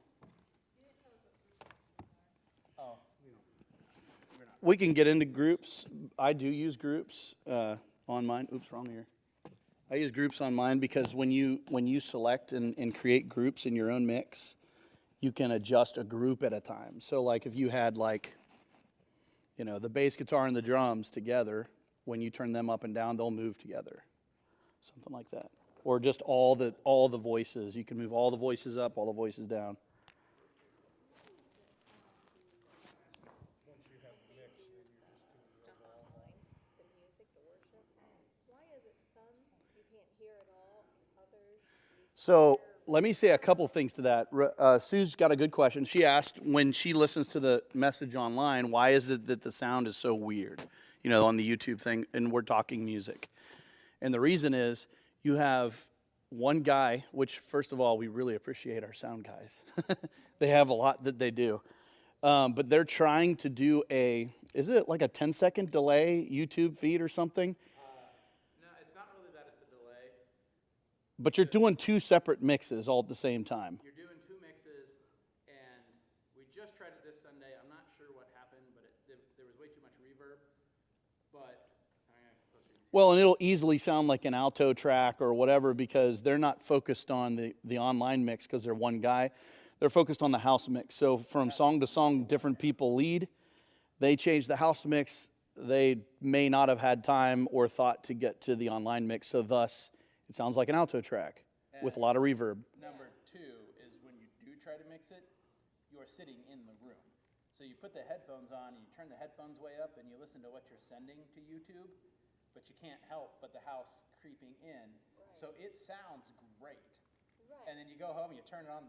We can get into groups. I do use groups on mine. Oops, wrong here. I use groups on mine because when you select and create groups in your own mix, you can adjust a group at a time. So like if you had the bass guitar and the drums together, when you turn them up and down, they'll move together. Something like that. Or just all the voices. You can move all the voices up, all the voices down. So let me say a couple things to that. Sue's got a good question. She asked when she listens to the message online, why is it that the sound is so weird, on the YouTube thing, and we're talking music. And the reason is you have one guy, which first of all, we really appreciate our sound guys. They have a lot that they do. But they're trying to do is it like a 10-second delay YouTube feed or something? No, it's not really that it's a delay. But you're doing two separate mixes all at the same time. You're doing two mixes, and we just tried it this Sunday. I'm not sure what happened, but there was way too much reverb. But Well, and it'll easily sound like an alto track or whatever because they're not focused on the online mix because they're one guy. They're focused on the house mix. So from song to song, different people lead. They change the house mix. They may not have had time or thought to get to the online mix, so thus it sounds like an alto track with a lot of reverb. number two is when you do try to mix it, you're sitting in the room. So you put the headphones on, and you turn the headphones way up, and you listen to what you're sending to YouTube, but you can't help but the house creeping in. Right. So it sounds great. Right. And then you go home and you turn it on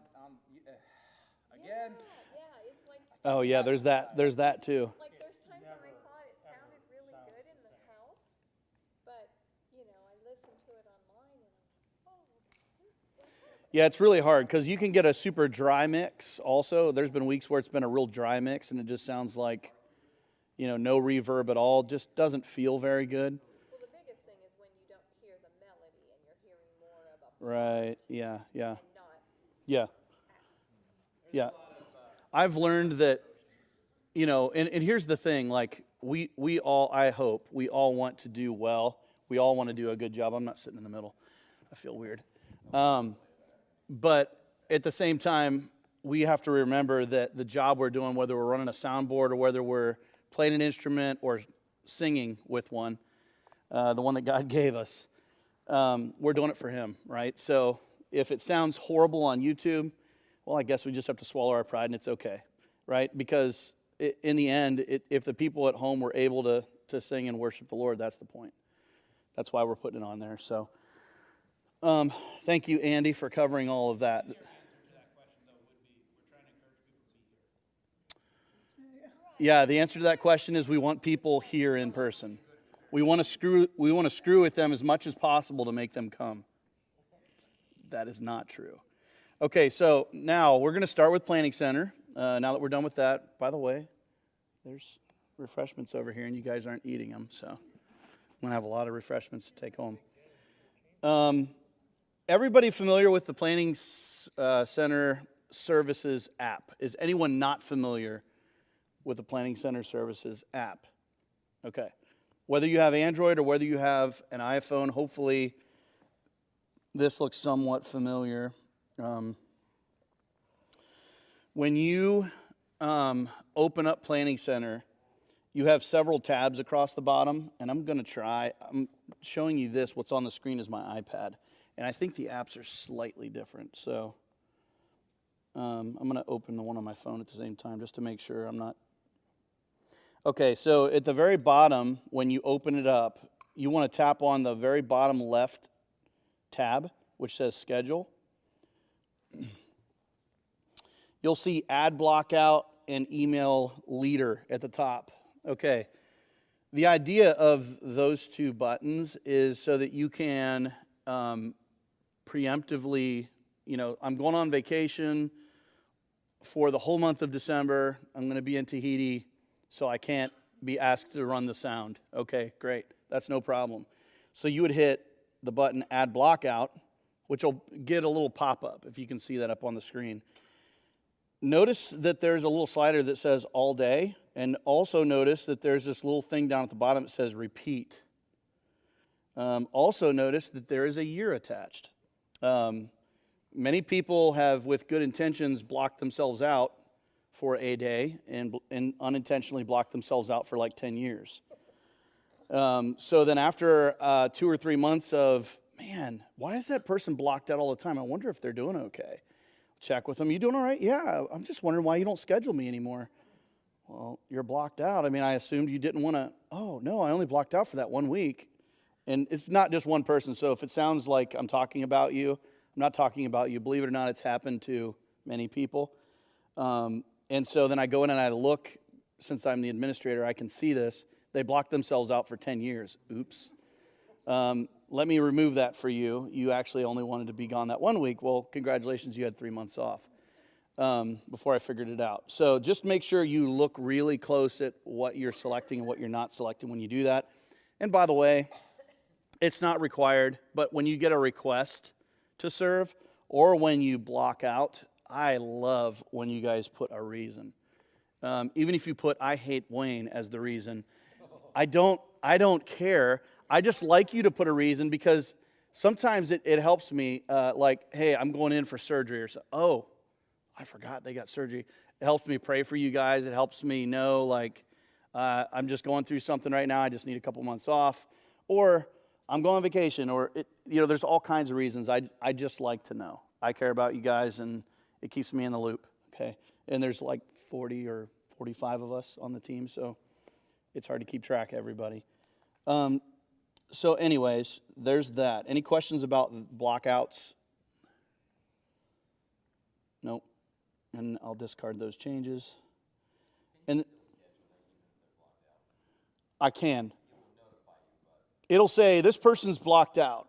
again. Yeah, it's like. Oh yeah, there's that too. Like there's times when I thought it sounded really good in the house, but I listened to it online and Yeah, it's really hard because you can get a super dry mix also. There's been weeks where it's been a real dry mix and it just sounds like, no reverb at all. Just doesn't feel very good. Well, the biggest thing is when you don't hear the melody and you're hearing more of a Right, yeah. not. Yeah. Yeah. I've learned that, and here's the thing, like we all, I hope, we all want to do well. We all want to do a good job. I'm not sitting in the middle. I feel weird. But at the same time, we have to remember that the job we're doing, whether we're running a soundboard or whether we're playing an instrument or singing with one, the one that God gave us, we're doing it for Him, right? So if it sounds horrible on YouTube, well, I guess we just have to swallow our pride and it's okay, right? Because in the end, if the people at home were able to sing and worship the Lord, that's the point. That's why we're putting it on there. So thank you, Andy, for covering all of that. Yeah, the answer to that question is we want people here in person. We want to screw with them as much as possible to make them come. That is not true. Okay, so now we're going to start with Planning Center. Now that we're done with that, by the way, there's refreshments over here, and you guys aren't eating them, so I'm going to have a lot of refreshments to take home. Everybody familiar with the Planning Center Services app? Is anyone not familiar with the Planning Center Services app? Okay. Whether you have Android or whether you have an iPhone, hopefully this looks somewhat familiar. When you open up Planning Center, you have several tabs across the bottom, and I'm showing you this. What's on the screen is my iPad, and I think the apps are slightly different. So I'm going to open the one on my phone at the same time just to make sure I'm not. Okay, so at the very bottom, when you open it up, you want to tap on the very bottom left tab, which says Schedule. You'll see Ad Blockout and Email Leader at the top. Okay, the idea of those two buttons is so that you can preemptively, I'm going on vacation for the whole month of December. I'm going to be in Tahiti, so I can't be asked to run the sound. Okay, great. That's no problem. So you would hit the button Ad Blockout, which will get a little pop-up, if you can see that up on the screen. Notice that there's a little slider that says all day, and also notice that there's this little thing down at the bottom that says repeat. Also notice that there is a year attached. Many people have, with good intentions, blocked themselves out for a day and unintentionally blocked themselves out for like 10 years. So then after 2 or 3 months of, man, why is that person blocked out all the time? I wonder if they're doing okay. Check with them. You doing all right? Yeah, I'm just wondering why you don't schedule me anymore. Well, you're blocked out. I mean, I assumed you didn't want to. Oh, no, I only blocked out for that 1 week. And it's not just one person. So if it sounds like I'm talking about you, I'm not talking about you. Believe it or not, it's happened to many people. And so then I go in and I look. Since I'm the administrator, I can see this. They blocked themselves out for 10 years. Oops. Let me remove that for you. You actually only wanted to be gone that 1 week. Well, congratulations, you had 3 months off before I figured it out. So just make sure you look really close at what you're selecting and what you're not selecting when you do that. And by the way, it's not required, but when you get a request to serve or when you block out, I love when you guys put a reason. Even if you put I hate Wayne as the reason, I don't care. I just like you to put a reason because sometimes it helps me, like, hey, I'm going in for surgery or so. Oh, I forgot they got surgery. It helps me pray for you guys. It helps me know, like, I'm just going through something right now. I just need a couple months off. Or I'm going on vacation. Or, there's all kinds of reasons. I just like to know. I care about you guys, and it keeps me in the loop, okay? And there's like 40 or 45 of us on the team, so it's hard to keep track of everybody. So anyways, there's that. Any questions about blockouts? Nope. And I'll discard those changes. And I can. It'll say, this person's blocked out.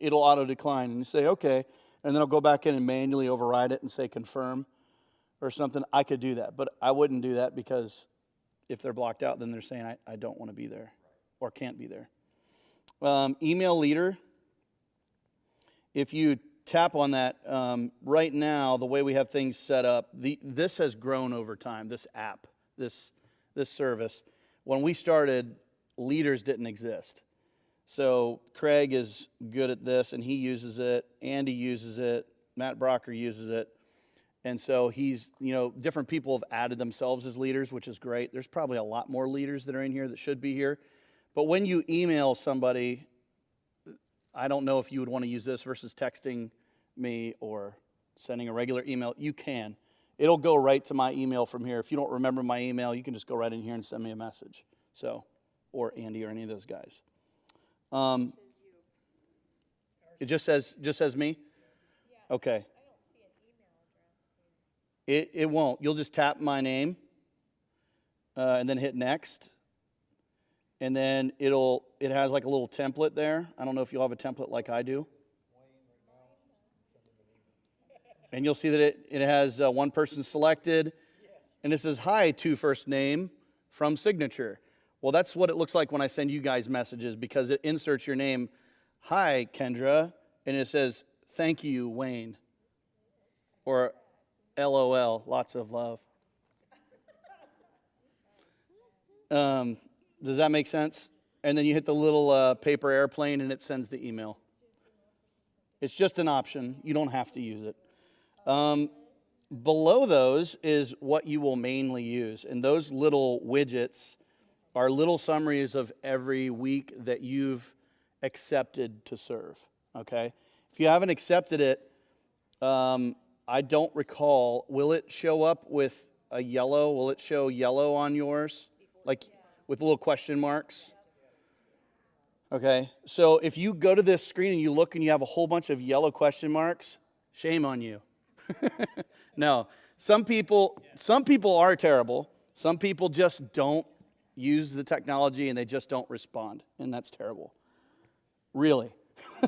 It'll auto-decline. And you say, okay. And then I'll go back in and manually override it and say confirm or something. I could do that. But I wouldn't do that because if they're blocked out, then they're saying I don't want to be there or can't be there. Email leader. If you tap on that, right now, the way we have things set up, this has grown over time, this app, this service. When we started, leaders didn't exist. So Craig is good at this, and he uses it. Andy uses it. Matt Brocker uses it. And so he's, different people have added themselves as leaders, which is great. There's probably a lot more leaders that are in here that should be here. But when you email somebody, I don't know if you would want to use this versus texting me or sending a regular email. You can. It'll go right to my email from here. If you don't remember my email, you can just go right in here and send me a message. So, or Andy or any of those guys. It just says me? Okay. It won't. You'll just tap my name and then hit next. And then it has like a little template there. I don't know if you'll have a template like I do. And you'll see that it has one person selected. And it says, hi, to first name from signature. Well, that's what it looks like when I send you guys messages because it inserts your name. Hi, Kendra. And it says, thank you, Wayne. Or LOL, lots of love. Does that make sense? And then you hit the little paper airplane and it sends the email. It's just an option. You don't have to use it. Below those is what you will mainly use. And those little widgets are little summaries of every week that you've accepted to serve. Okay? If you haven't accepted it, I don't recall. Will it show up with a yellow? Will it show yellow on yours? Like with little question marks? Okay, so if you go to this screen and you look and you have a whole bunch of yellow question marks, shame on you. No, some people are terrible. Some people just don't use the technology and they just don't respond, and that's terrible. Really,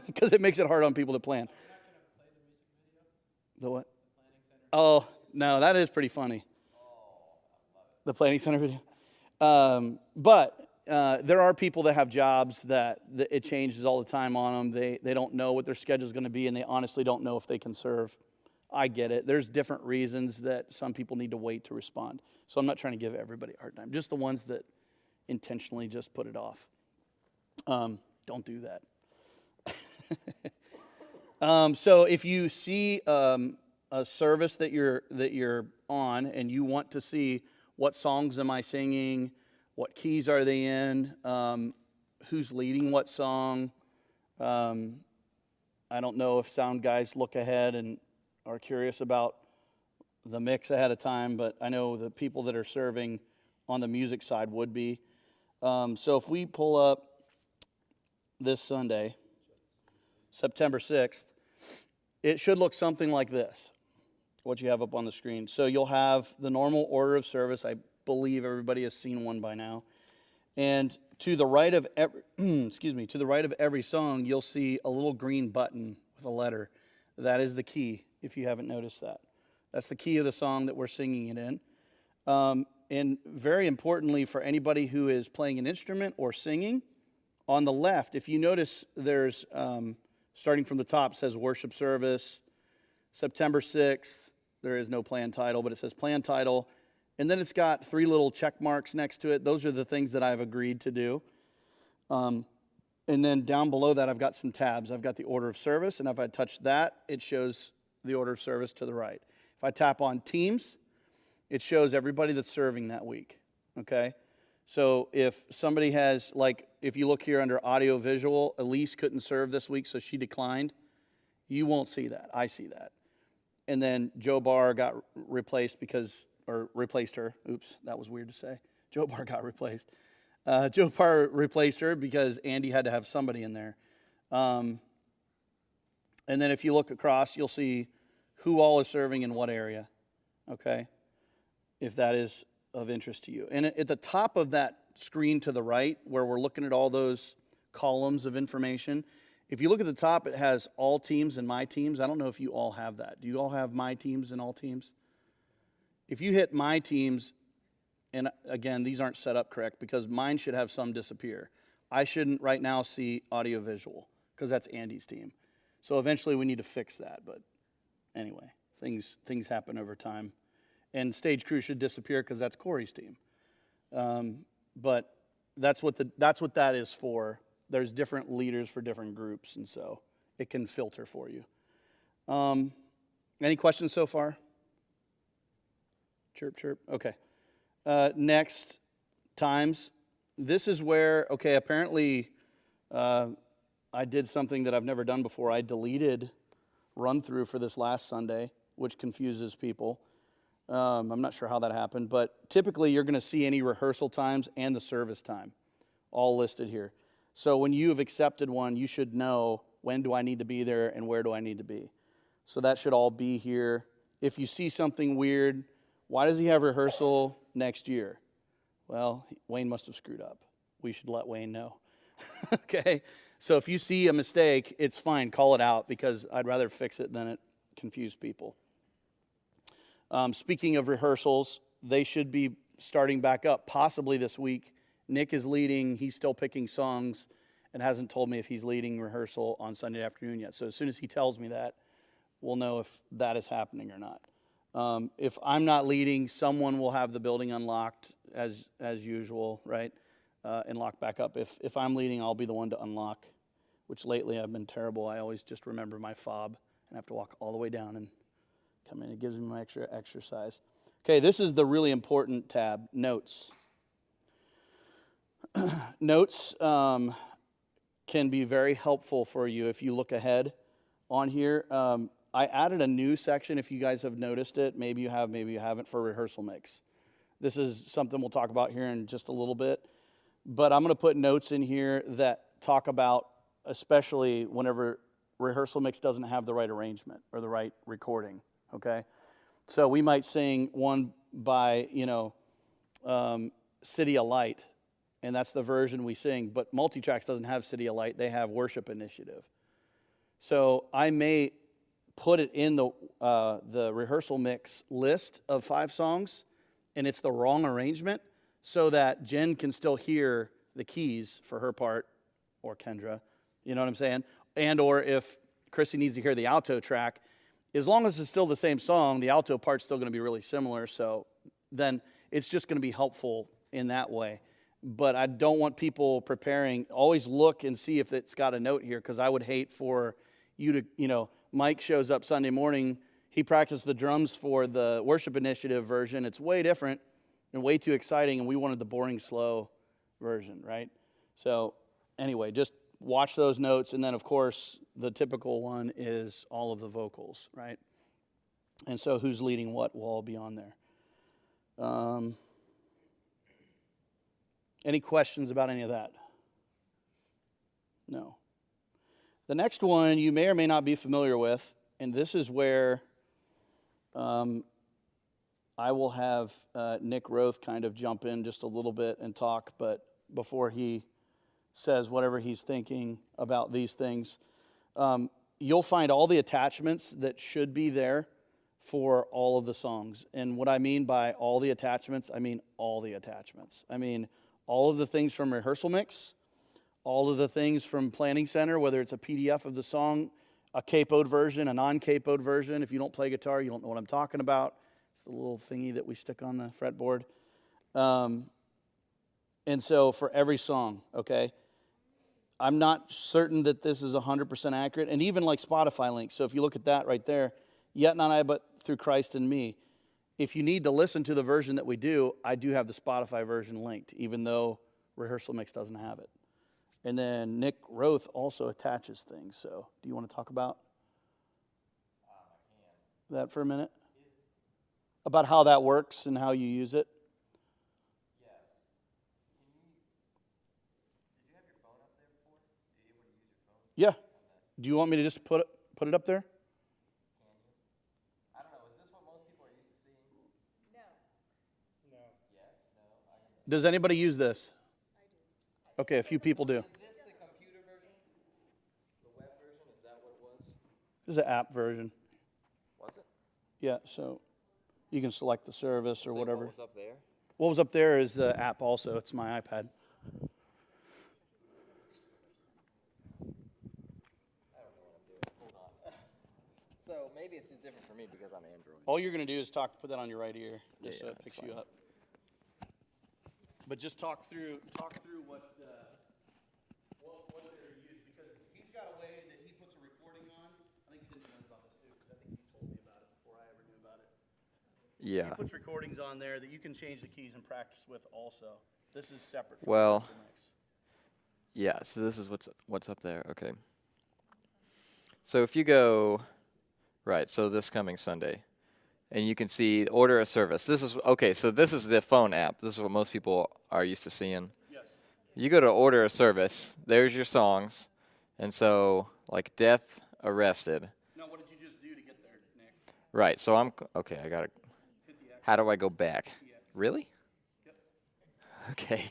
because it makes it hard on people to plan. The what? Oh, no, that is pretty funny. The planning center video. But there are people that have jobs that it changes all the time on them. They don't know what their schedule is going to be, and they honestly don't know if they can serve. I get it. There's different reasons that some people need to wait to respond. So I'm not trying to give everybody a hard time. Just the ones that intentionally just put it off. Don't do that. So if you see a service that you're on and you want to see what songs am I singing, what keys are they in, who's leading what song. I don't know if sound guys look ahead and are curious about the mix ahead of time, but I know the people that are serving on the music side would be. So if we pull up this Sunday, September 6th, it should look something like this, what you have up on the screen. So you'll have the normal order of service. I believe everybody has seen one by now. And to the right of every, to the right of every song, you'll see a little green button with a letter. That is the key, if you haven't noticed that. That's the key of the song that we're singing it in. And very importantly, for anybody who is playing an instrument or singing, on the left, if you notice, there's, starting from the top, says worship service, September 6th. There is no plan title, but it says plan title. And then it's got 3 little check marks next to it. Those are the things that I've agreed to do. And then down below that, I've got some tabs. I've got the order of service, and if I touch that, it shows the order of service to the right. If I tap on teams, it shows everybody that's serving that week, okay? So if somebody has, like, if you look here under audio visual, Elise couldn't serve this week, so she declined. You won't see that. I see that. And then Joe Barr got replaced replaced her. Oops, that was weird to say. Joe Barr got replaced. Joe Barr replaced her because Andy had to have somebody in there. And then if you look across, you'll see who all is serving in what area, okay, if that is of interest to you. And at the top of that screen to the right, where we're looking at all those columns of information, if you look at the top, it has all teams and my teams. I don't know if you all have that. Do you all have my teams and all teams? If you hit my teams, and again, these aren't set up correct because mine should have some disappear. I shouldn't right now see audio visual because that's Andy's team. So eventually we need to fix that. But anyway, things happen over time. And stage crew should disappear because that's Corey's team. But that's what that is for. There's different leaders for different groups, and so it can filter for you. Any questions so far? Chirp, chirp. Okay. Next, times. This is where, okay, apparently I did something that I've never done before. I deleted run through for this last Sunday, which confuses people. I'm not sure how that happened, but typically you're going to see any rehearsal times and the service time all listed here. So when you have accepted one, you should know when do I need to be there and where do I need to be. So that should all be here. If you see something weird, why does he have rehearsal next year? Well, Wayne must have screwed up. We should let Wayne know. Okay? So if you see a mistake, it's fine. Call it out because I'd rather fix it than it confuse people. Speaking of rehearsals, they should be starting back up possibly this week Nick is leading, he's still picking songs, and hasn't told me if he's leading rehearsal on Sunday afternoon yet. So as soon as he tells me that, we'll know if that is happening or not. If I'm not leading, someone will have the building unlocked as usual, right? And locked back up. If I'm leading, I'll be the one to unlock, which lately I've been terrible. I always just remember my fob and have to walk all the way down and come in. It gives me my extra exercise. Okay, this is the really important tab, notes. Notes can be very helpful for you if you look ahead on here. I added a new section, if you guys have noticed it. Maybe you have, maybe you haven't, for rehearsal mix. This is something we'll talk about here in just a little bit. But I'm going to put notes in here that talk about, especially whenever rehearsal mix doesn't have the right arrangement or the right recording, okay? So we might sing one by, City of Light, and that's the version we sing, but Multitracks doesn't have City of Light, they have Worship Initiative. So I may put it in the rehearsal mix list of 5 songs, and it's the wrong arrangement, so that Jen can still hear the keys for her part, or Kendra, you know what I'm saying? And or if Chrissy needs to hear the alto track, as long as it's still the same song, the alto part's still going to be really similar, so then it's just going to be helpful in that way. But I don't want people preparing, always look and see if it's got a note here, because I would hate for you to, Mike shows up Sunday morning, he practiced the drums for the Worship Initiative version, it's way different and way too exciting, and we wanted the boring, slow version, right? So anyway, just watch those notes, and then of course the typical one is all of the vocals, right? And so who's leading what will all be on there. Any questions about any of that? No. The next one you may or may not be familiar with, and this is where I will have Nick Roth kind of jump in just a little bit and talk, but before he says whatever he's thinking about these things, you'll find all the attachments that should be there for all of the songs. And what I mean by all the attachments, I mean all the attachments. I mean all of the things from rehearsal mix, all of the things from Planning Center, whether it's a PDF of the song, a capoed version, a non-capoed version. If you don't play guitar, you don't know what I'm talking about. It's the little thingy that we stick on the fretboard. And so for every song, okay? I'm not certain that this is 100% accurate. And even like Spotify links. So if you look at that right there, yet not I, but through Christ in me. If you need to listen to the version that we do, I do have the Spotify version linked, even though Rehearsal Mix doesn't have it. And then Nick Roth also attaches things. So do you want to talk about that for a minute? About how that works and how you use it? Yes. Did you have your phone up there before? Are you able to use your phone? Yeah. Do you want me to just put it up there? Can you? I don't know. Is this what most people are used to seeing? No. No. Yes? No? I can see. Does anybody use this? Okay, a few people do. Is this the computer version? The web version? Is that what it was? This is an app version. Was it? Yeah, so you can select the service or So whatever. What was up there? What was up there is the app also. It's my iPad. I don't know what I'm doing. Hold on. So maybe it's just different for me because I'm Android. All you're going to do is put that on your right ear, just so Yeah, it that's picks you fine. up. But just talk through what they're used, because he's got a way that he puts a recording on. I think Cindy knows about this too, because I think you told me about it before I ever knew about it. Yeah. He puts recordings on there that you can change the keys and practice with also. This is separate from Well, the mix. Yeah, so this is what's up there. Okay. So if you go right, so this coming Sunday, and you can see order a service. This is okay, so this is the phone app. This is what most people are used to seeing. Yes. You go to order a service, there's your songs. And so like Death Arrested. Now, what did you just do to get there, Nick? Right. So okay, I got to How do I go back? Really? Yep. Okay.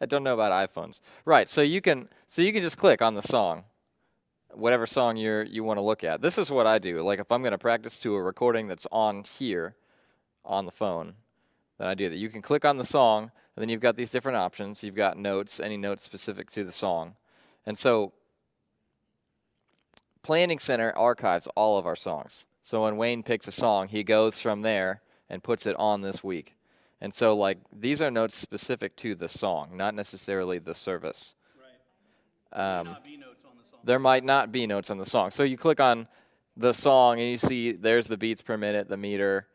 I don't know about iPhones. Right. So you can just click on the song, whatever song you want to look at. This is what I do. Like if I'm going to practice to a recording that's on here on the phone, then I do that. You can click on the song, And then you've got these different options. You've got notes, any notes specific to the song. And so Planning Center archives all of our songs. So when Wayne picks a song, he goes from there and puts it on this week. And so, like, these are notes specific to the song, not necessarily the service. Right. Not be notes on the song. There might not be notes on the song. So you click on the song and you see there's the beats per minute, the meter,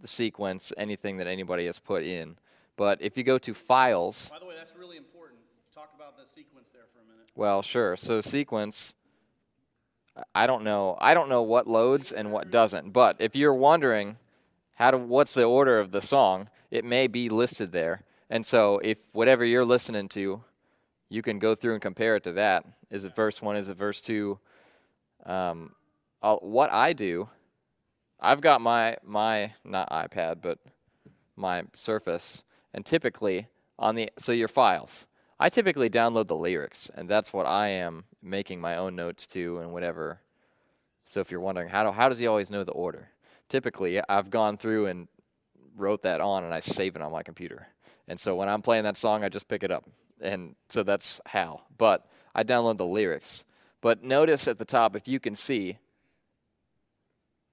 the sequence, anything that anybody has put in. But if you go to files, By the way, that's really important. Talk about the sequence there for a minute. well, sure. So sequence, I don't know what loads and what doesn't. But if you're wondering what's the order of the song, it may be listed there. And so if whatever you're listening to, you can go through and compare it to that. Is it verse 1? Is it verse 2? What I do, I've got my not iPad, but my Surface, and typically so your files, I typically download the lyrics, and that's what I am making my own notes to and whatever. So if you're wondering, how does he always know the order? Typically, I've gone through and wrote that on, and I save it on my computer. And so when I'm playing that song, I just pick it up. And so that's how. But I download the lyrics. But notice at the top, if you can see,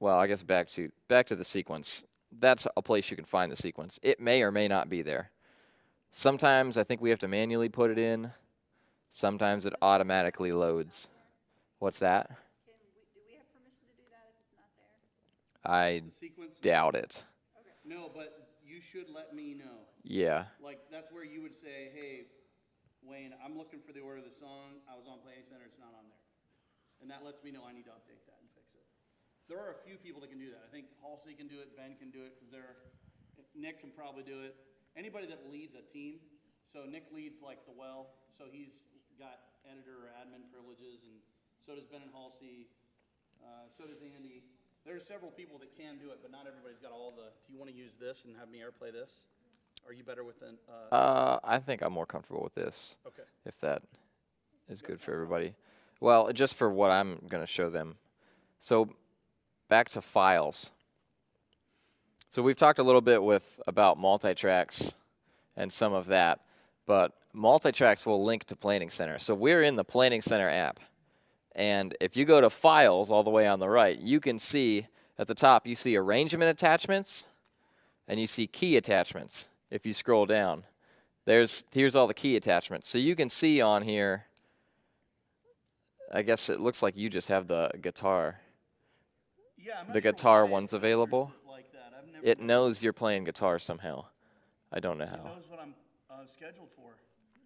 well, I guess back to the sequence. That's a place you can find the sequence. It may or may not be there. Sometimes I think we have to manually put it in. Sometimes it automatically loads. What's that? Do we have permission to do that if it's not there? I The sequence? doubt it. No, but you should let me know. Yeah. Like, that's where you would say, hey, Wayne, I'm looking for the order of the song. I was on Planning Center. It's not on there. And that lets me know I need to update that and fix it. There are a few people that can do that. I think Halsey can do it. Ben can do it because Nick can probably do it. Anybody that leads a team. So Nick leads like the well. So he's got editor or admin privileges, and so does Ben and Halsey. So does Andy. There's several people that can do it, but not everybody's got all the. Do you want to use this and have me airplay this? Are you better with an? I think I'm more comfortable with this. Okay. If that is good for everybody. Well, just for what I'm going to show them. So back to files. So we've talked a little bit about multi-tracks and some of that, but multi-tracks will link to Planning Center. So we're in the Planning Center app. And if you go to Files all the way on the right, you can see at the top, you see Arrangement Attachments, and you see Key Attachments. If you scroll down, here's all the key attachments. So you can see on here, I guess it looks like you just have the guitar. Yeah, I'm not The sure guitar why it one's renders available. it like that. I've never It done knows you're playing guitar somehow. I don't know It how. knows what I'm scheduled for.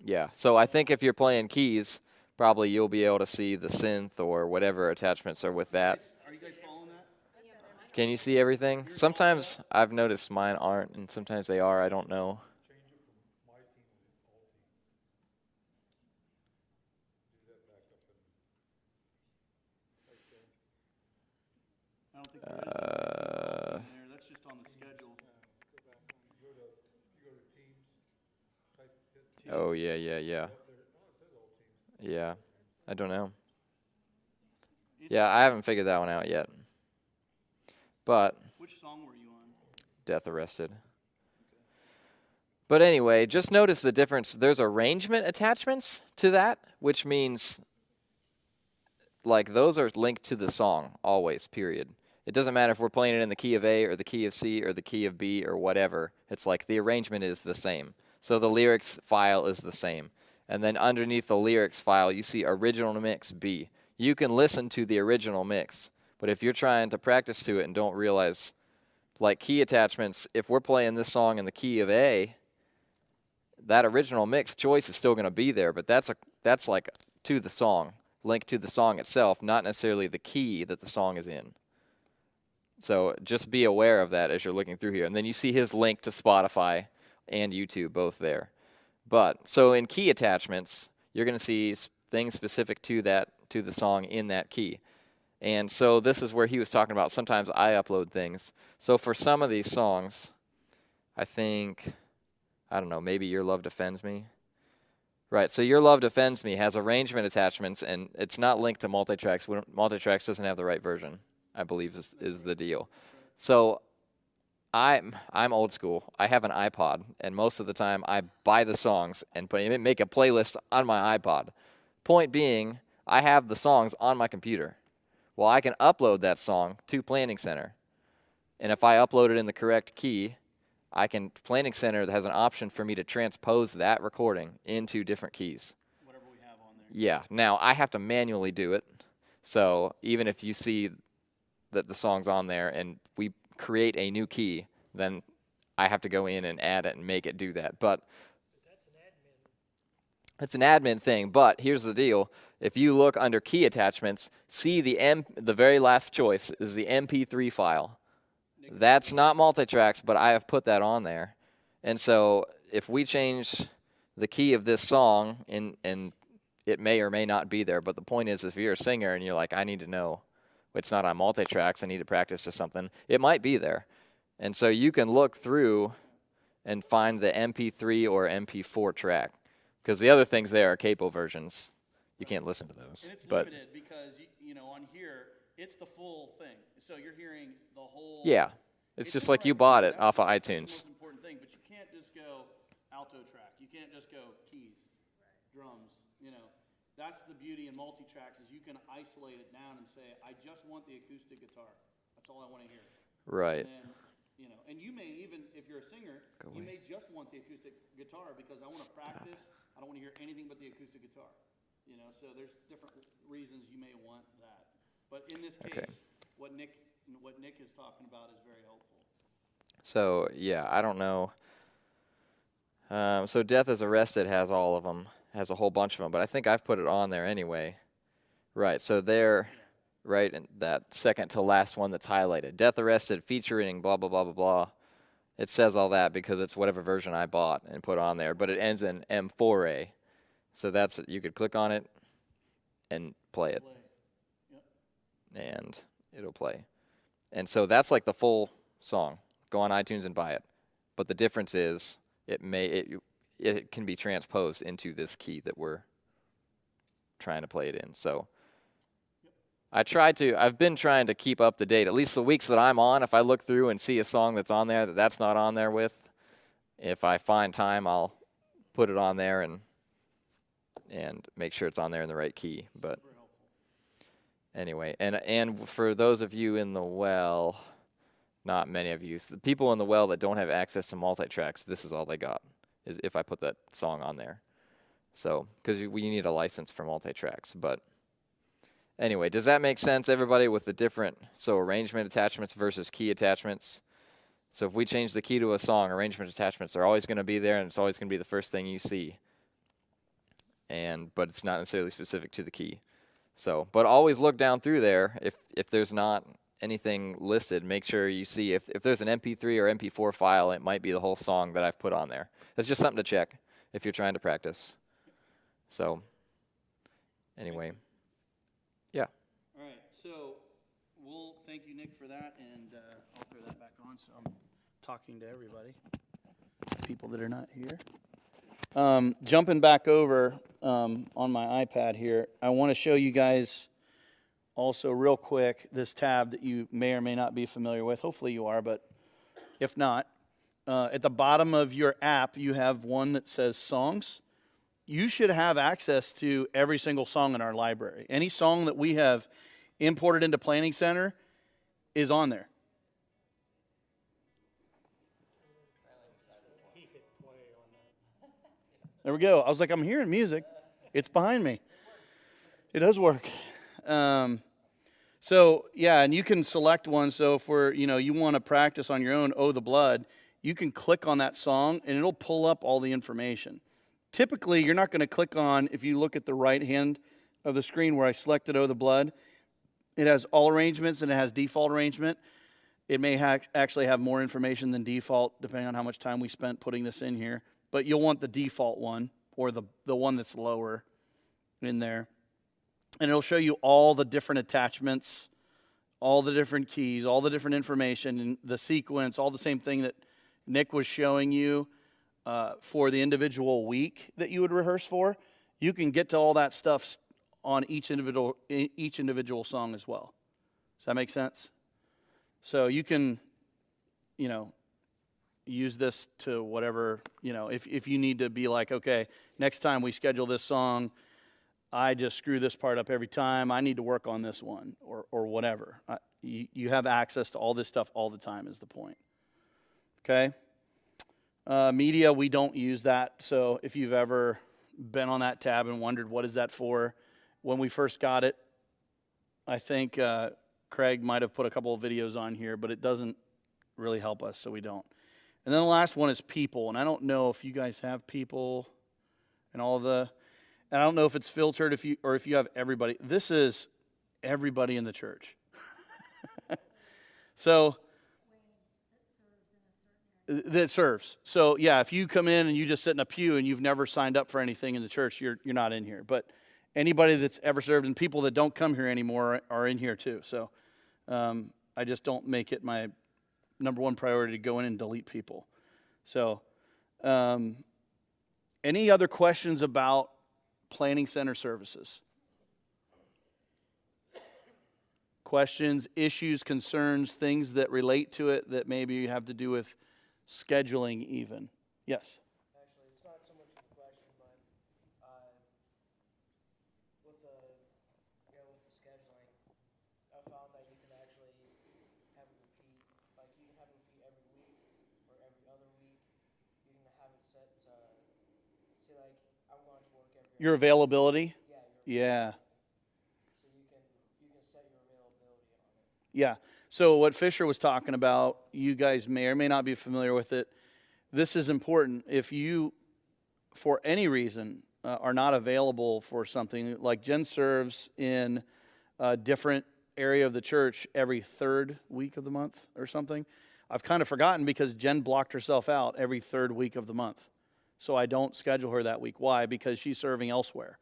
Yeah, so I think if you're playing keys, probably you'll be able to see the synth or whatever attachments are with that. Are you guys following that? Can you see everything? Sometimes I've noticed mine aren't, and sometimes they are. I don't know. I don't think there is anything in there. That's just on the schedule. Oh, yeah. Yeah, I don't know. Yeah, I haven't figured that one out yet. But Which song were you on? Death Arrested. But anyway, just notice the difference. There's arrangement attachments to that, which means like those are linked to the song always, period. It doesn't matter if we're playing it in the key of A or the key of C or the key of B or whatever. It's like the arrangement is the same. So the lyrics file is the same. And then underneath the lyrics file, you see original mix B. You can listen to the original mix, but if you're trying to practice to it and don't realize, like key attachments, if we're playing this song in the key of A, that original mix choice is still going to be there, but that's like to the song, linked to the song itself, not necessarily the key that the song is in. So just be aware of that as you're looking through here. And then you see his link to Spotify and YouTube both there. But so in key attachments, you're going to see things specific to the song in that key. And so this is where he was talking about sometimes I upload things. So for some of these songs, I think, I don't know, maybe Your Love Defends Me. Right, so Your Love Defends Me has arrangement attachments, and it's not linked to multitracks. Multitracks doesn't have the right version, I believe is the deal. So I'm old school. I have an iPod, and most of the time I buy the songs and make a playlist on my iPod. Point being, I have the songs on my computer. Well, I can upload that song to Planning Center, and if I upload it in the correct key, Planning Center has an option for me to transpose that recording into different keys. Whatever we have on there. Yeah. Now I have to manually do it. So even if you see that the song's on there and we create a new key, then I have to go in and add it and make it do that. But it's an admin thing. But here's the deal: if you look under key attachments, see the very last choice is the MP3 file. That's not multitracks, but I have put that on there. And so if we change the key of this song, and it may or may not be there, but the point is, if you're a singer and you're like, I need to know, it's not on multitracks, I need to practice to something, it might be there. And so you can look through and find the MP3 or MP4 track, because the other things there are capo versions. You can't listen to those. And it's but limited because, on here, it's the full thing. So you're hearing the whole. yeah, it's just like you important. bought it That's off of the iTunes. most important thing, but you can't just go alto track. You can't just go keys, drums, That's the beauty in multi-tracks is you can isolate it down and say, I just want the acoustic guitar. That's all I want to hear. Right. And, and you may even, if you're a singer, you may just want the acoustic guitar because I want to practice. I don't want to hear anything but the acoustic guitar. So there's different reasons you may want that. But in this case, Okay. what Nick is talking about is very helpful. So, yeah, I don't know. So Death is Arrested has all of them, has a whole bunch of them, but I think I've put it on there anyway. Right, so there, right, and that second to last one that's highlighted. Death Arrested featuring blah, blah, blah, blah, blah. It says all that because it's whatever version I bought and put on there, but it ends in M4A. So you could click on it and play it. And it'll play. And so that's like the full song. Go on iTunes and buy it. But the difference is it can be transposed into this key that we're trying to play it in. So I've been trying to keep up to date. At least the weeks that I'm on, if I look through and see a song that's on there that's not on there with, if I find time, I'll put it on there and make sure it's on there in the right key. But anyway, and for those of you in the well, not many of you, so the people in the well that don't have access to multi-tracks, this is all they got, is if I put that song on there. So, because we need a license for multi-tracks. But anyway, does that make sense, everybody, with the different, arrangement attachments versus key attachments? So if we change the key to a song, arrangement attachments are always going to be there, and it's always going to be the first thing you see. But it's not necessarily specific to the key. So, but always look down through there. If there's not anything listed, make sure you see if there's an MP3 or MP4 file, it might be the whole song that I've put on there. It's just something to check if you're trying to practice. So, anyway, yeah. All right, so we'll thank you, Nick, for that, and I'll throw that back on. So I'm talking to everybody, people that are not here. Jumping back over on my iPad here, I want to show you guys also real quick this tab that you may or may not be familiar with. Hopefully you are, but if not, at the bottom of your app, you have one that says Songs. You should have access to every single song in our library. Any song that we have imported into Planning Center is on there. There we go. I was like, I'm hearing music. It's behind me. It does work. So, yeah, and you can select one. So if you want to practice on your own, Oh the Blood, you can click on that song, and it'll pull up all the information. Typically, you're not going to click on, if you look at the right hand of the screen where I selected Oh the Blood, it has all arrangements and it has default arrangement. It may actually have more information than default, depending on how much time we spent putting this in here. But you'll want the default one, or the one that's lower in there. And it'll show you all the different attachments, all the different keys, all the different information, and the sequence, all the same thing that Nick was showing you for the individual week that you would rehearse for. You can get to all that stuff on each individual song as well. Does that make sense? So you can, use this to whatever, if you need to be like, okay, next time we schedule this song, I just screw this part up every time. I need to work on this one or whatever. You have access to all this stuff all the time is the point. Okay? Media, we don't use that. So if you've ever been on that tab and wondered what is that for, when we first got it, I think Craig might have put a couple of videos on here, but it doesn't really help us, so we don't. And then the last one is people, and I don't know if you guys have people and and I don't know if it's filtered if you have everybody. This is everybody in the church. So that serves. So yeah, if you come in and you just sit in a pew and you've never signed up for anything in the church, you're not in here. But anybody that's ever served and people that don't come here anymore are in here too. So I just don't make it my number one priority to go in and delete people. So any other questions about Planning Center services? Questions, issues, concerns, things that relate to it that maybe have to do with scheduling even. Yes? Actually, it's not so much of a question, but with the scheduling, I found that you can actually have it repeat. Like you can have it repeat every week or every other week. You can have it set to say like I'm going to work every. Your availability? Yeah. Yeah. So you can set your availability on it. Yeah. So what Fisher was talking about, you guys may or may not be familiar with it. This is important. If you, for any reason, are not available for something, like Jen serves in a different area of the church every third week of the month or something. I've kind of forgotten because Jen blocked herself out every third week of the month. So I don't schedule her that week. Why? Because she's serving elsewhere.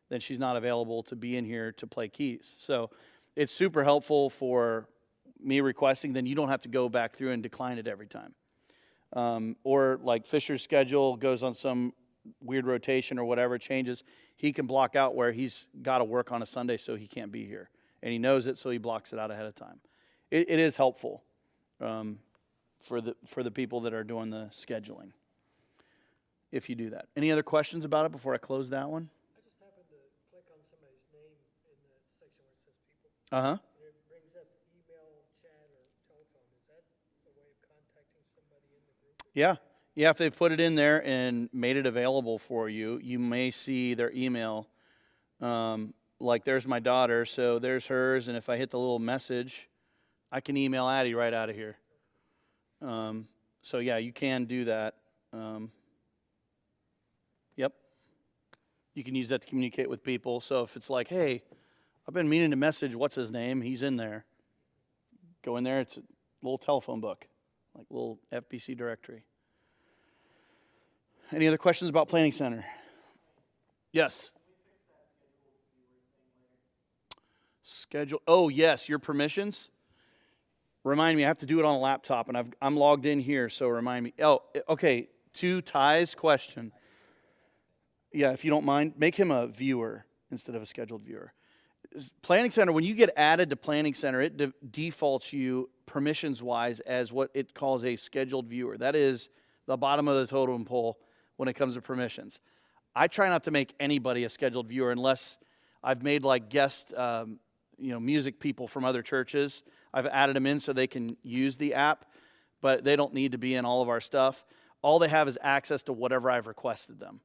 Then she's not available to be in here to play keys. So it's super helpful for me requesting, then you don't have to go back through and decline it every time. Or like Fisher's schedule goes on some weird rotation or whatever, changes. He can block out where he's got to work on a Sunday so he can't be here. And he knows it, so he blocks it out ahead of time. It is helpful for the people that are doing the scheduling, if you do that. Any other questions about it before I close that one? I just happened to click on somebody's name in the section where it says people. Uh-huh. And it brings up email, chat, or telephone. Is that a way of contacting somebody in the group? Yeah. Yeah, if they've put it in there and made it available for you, you may see their email. Like there's my daughter, so there's hers, and if I hit the little message, I can email Addie right out of here. So yeah, you can do that. Yep. You can use that to communicate with people. So if it's like, hey, I've been meaning to message, what's his name? He's in there. Go in there, it's a little telephone book, like a little FBC directory. Any other questions about Planning Center? Yes. Schedule. Oh, yes, your permissions. Remind me, I have to do it on a laptop, and I'm logged in here, so remind me. Oh, okay, to Ty's question. Yeah, if you don't mind, make him a viewer instead of a scheduled viewer. Planning Center, when you get added to Planning Center, it defaults you permissions-wise as what it calls a scheduled viewer. That is the bottom of the totem pole when it comes to permissions. I try not to make anybody a scheduled viewer unless I've made like guest music people from other churches. I've added them in so they can use the app, but they don't need to be in all of our stuff. All they have is access to whatever I've requested them.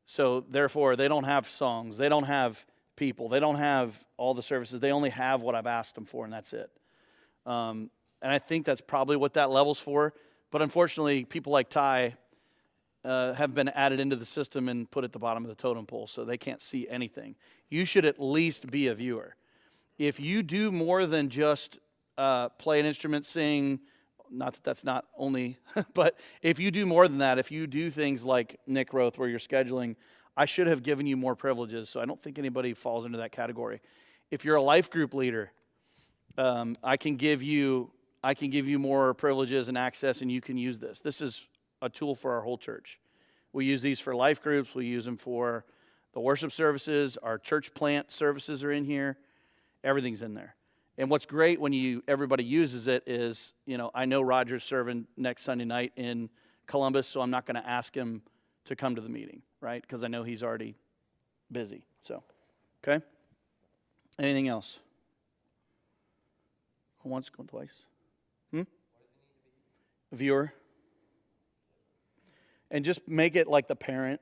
So therefore, they don't have songs. They don't have people. They don't have all the services. They only have what I've asked them for, and that's it. And I think that's probably what that level's for. But unfortunately, people like Ty have been added into the system and put at the bottom of the totem pole, so they can't see anything. You should at least be a viewer. If you do more than just play an instrument, sing, not that that's not only, but if you do more than that, if you do things like Nick Roth where you're scheduling, I should have given you more privileges, so I don't think anybody falls into that category. If you're a life group leader, I can give you more privileges and access, and you can use this. This is a tool for our whole church. We use these for life groups. We use them for the worship services. Our church plant services are in here. Everything's in there. And what's great when everybody uses it is, I know Roger's serving next Sunday night in Columbus, so I'm not going to ask him to come to the meeting, right? Because I know he's already busy. So, okay. Anything else? Going once, going twice. Viewer. And just make it like the parent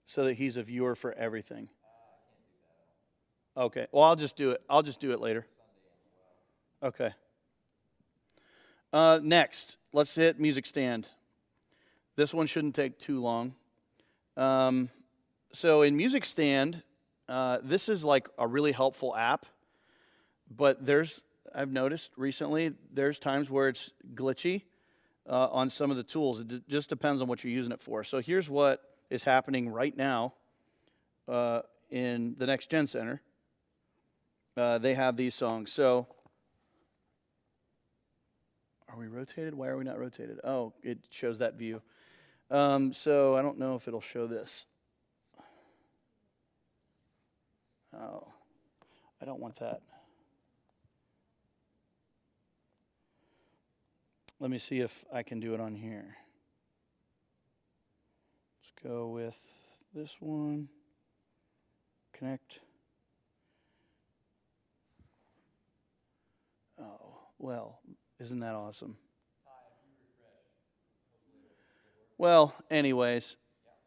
so that he's a viewer for everything. Okay. Well, I'll just do it. I'll just do it later. Okay. Next, let's hit music stand. This one shouldn't take too long. So in music stand, this is like a really helpful app, but I've noticed recently, there's times where it's glitchy on some of the tools. It just depends on what you're using it for. So here's what is happening right now in the Next Gen Center. They have these songs. So, are we rotated? Why are we not rotated? Oh, it shows that view. So I don't know if it'll show this. Oh, I don't want that. Let me see if I can do it on here. Let's go with this one. Connect. Oh, well, isn't that awesome? Well, anyways,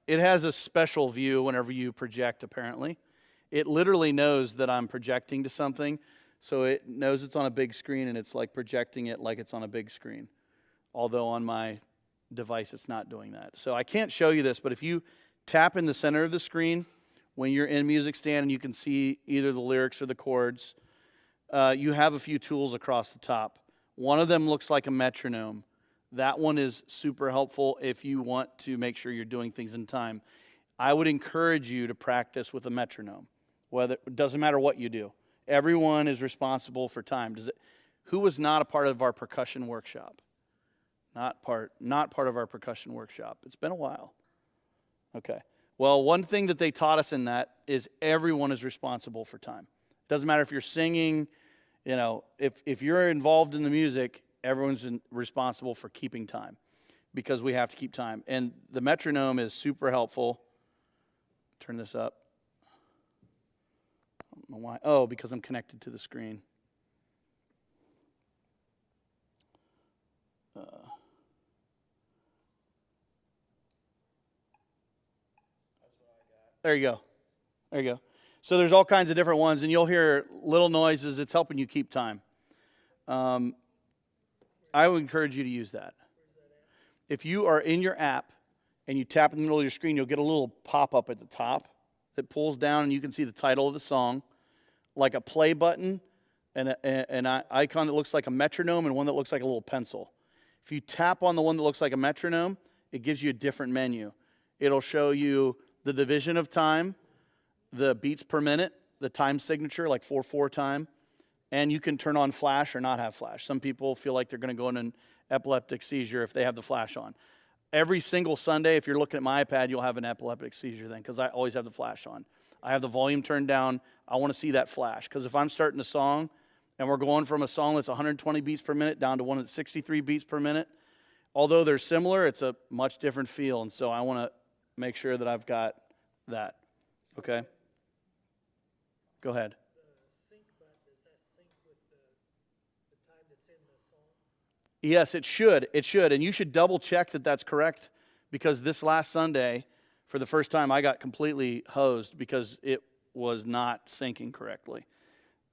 it has a special view whenever you project, apparently. It literally knows that I'm projecting to something, so it knows it's on a big screen, and it's like projecting it like it's on a big screen. Although on my device, it's not doing that. So I can't show you this, but if you tap in the center of the screen when you're in Music Stand and you can see either the lyrics or the chords, you have a few tools across the top. One of them looks like a metronome. That one is super helpful if you want to make sure you're doing things in time. I would encourage you to practice with a metronome. It doesn't matter what you do. Everyone is responsible for time. Who was not a part of our percussion workshop? Not part of our percussion workshop. It's been a while. Okay. Well, one thing that they taught us in that is everyone is responsible for time. Doesn't matter if you're singing, if you're involved in the music, everyone's responsible for keeping time because we have to keep time. And the metronome is super helpful. Turn this up. I don't know why. Oh, because I'm connected to the screen. There you go. There you go. So there's all kinds of different ones, and you'll hear little noises. It's helping you keep time. I would encourage you to use that. If you are in your app and you tap in the middle of your screen, you'll get a little pop-up at the top that pulls down, and you can see the title of the song, like a play button, and an icon that looks like a metronome, and one that looks like a little pencil. If you tap on the one that looks like a metronome, it gives you a different menu. It'll show you the division of time, the beats per minute, the time signature, like 4/4 time, and you can turn on flash or not have flash. Some people feel like they're going to go in an epileptic seizure if they have the flash on. Every single Sunday, if you're looking at my iPad, you'll have an epileptic seizure then because I always have the flash on. I have the volume turned down. I want to see that flash because if I'm starting a song and we're going from a song that's 120 beats per minute down to one that's 63 beats per minute, although they're similar, it's a much different feel, and so I want to make sure that I've got that. Okay? Go ahead. The sync button, does that sync with the time that's in the song? Yes, it should. It should. And you should double check that that's correct because this last Sunday, for the first time, I got completely hosed because it was not syncing correctly.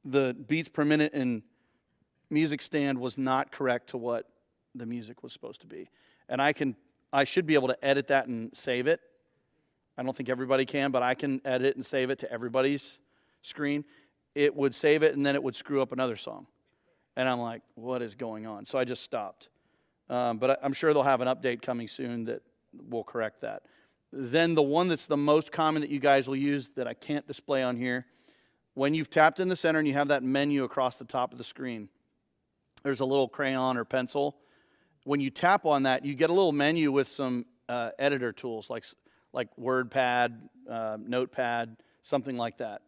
The beats per minute in Music Stand was not correct to what the music was supposed to be. And I should be able to edit that and save it. I don't think everybody can, but I can edit and save it to everybody's screen. It would save it, and then it would screw up another song. And I'm like, what is going on? So I just stopped. But I'm sure they'll have an update coming soon that will correct that. Then the one that's the most common that you guys will use that I can't display on here, when you've tapped in the center and you have that menu across the top of the screen, there's a little crayon or pencil. When you tap on that, you get a little menu with some editor tools like WordPad, Notepad, something like that.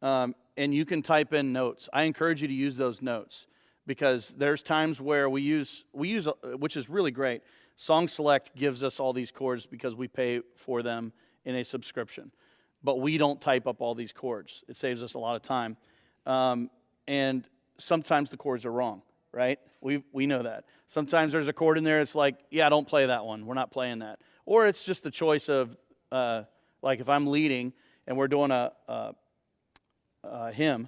and you can type in notes. I encourage you to use those notes because there's times where we use, which is really great. Song Select gives us all these chords because we pay for them in a subscription. But we don't type up all these chords. It saves us a lot of time. And sometimes the chords are wrong, right? We know that. Sometimes there's a chord in there, it's like, yeah, don't play that one. We're not playing that. Or it's just the choice of, like if I'm leading and we're doing a hymn,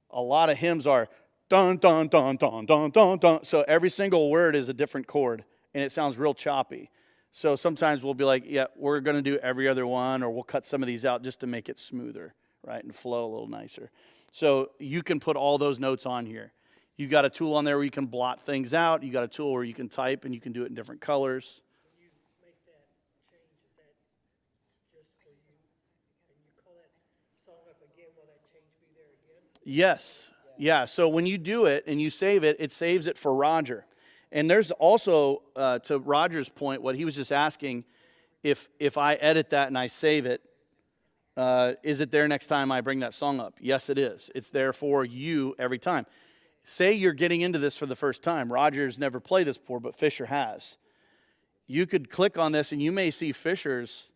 a lot of hymns are dun, dun, dun, dun, dun, dun, dun. So every single word is a different chord, and it sounds real choppy. So sometimes we'll be like, yeah, we're going to do every other one, or we'll cut some of these out just to make it smoother, right, and flow a little nicer. So you can put all those notes on here. You got a tool on there where you can blot things out. You got a tool where you can type, and you can do it in different colors. When you make that change, is that just for you? And you call that song up again, will that change be there again? Yes. Yeah. So when you do it and you save it, it saves it for Roger. And there's also, to Roger's point, what he was just asking, if I edit that and I save it, is it there next time I bring that song up? Yes, it is. It's there for you every time. Say you're getting into this for the first time. Roger's never played this before, but Fisher has. You could click on this and you may see Fisher's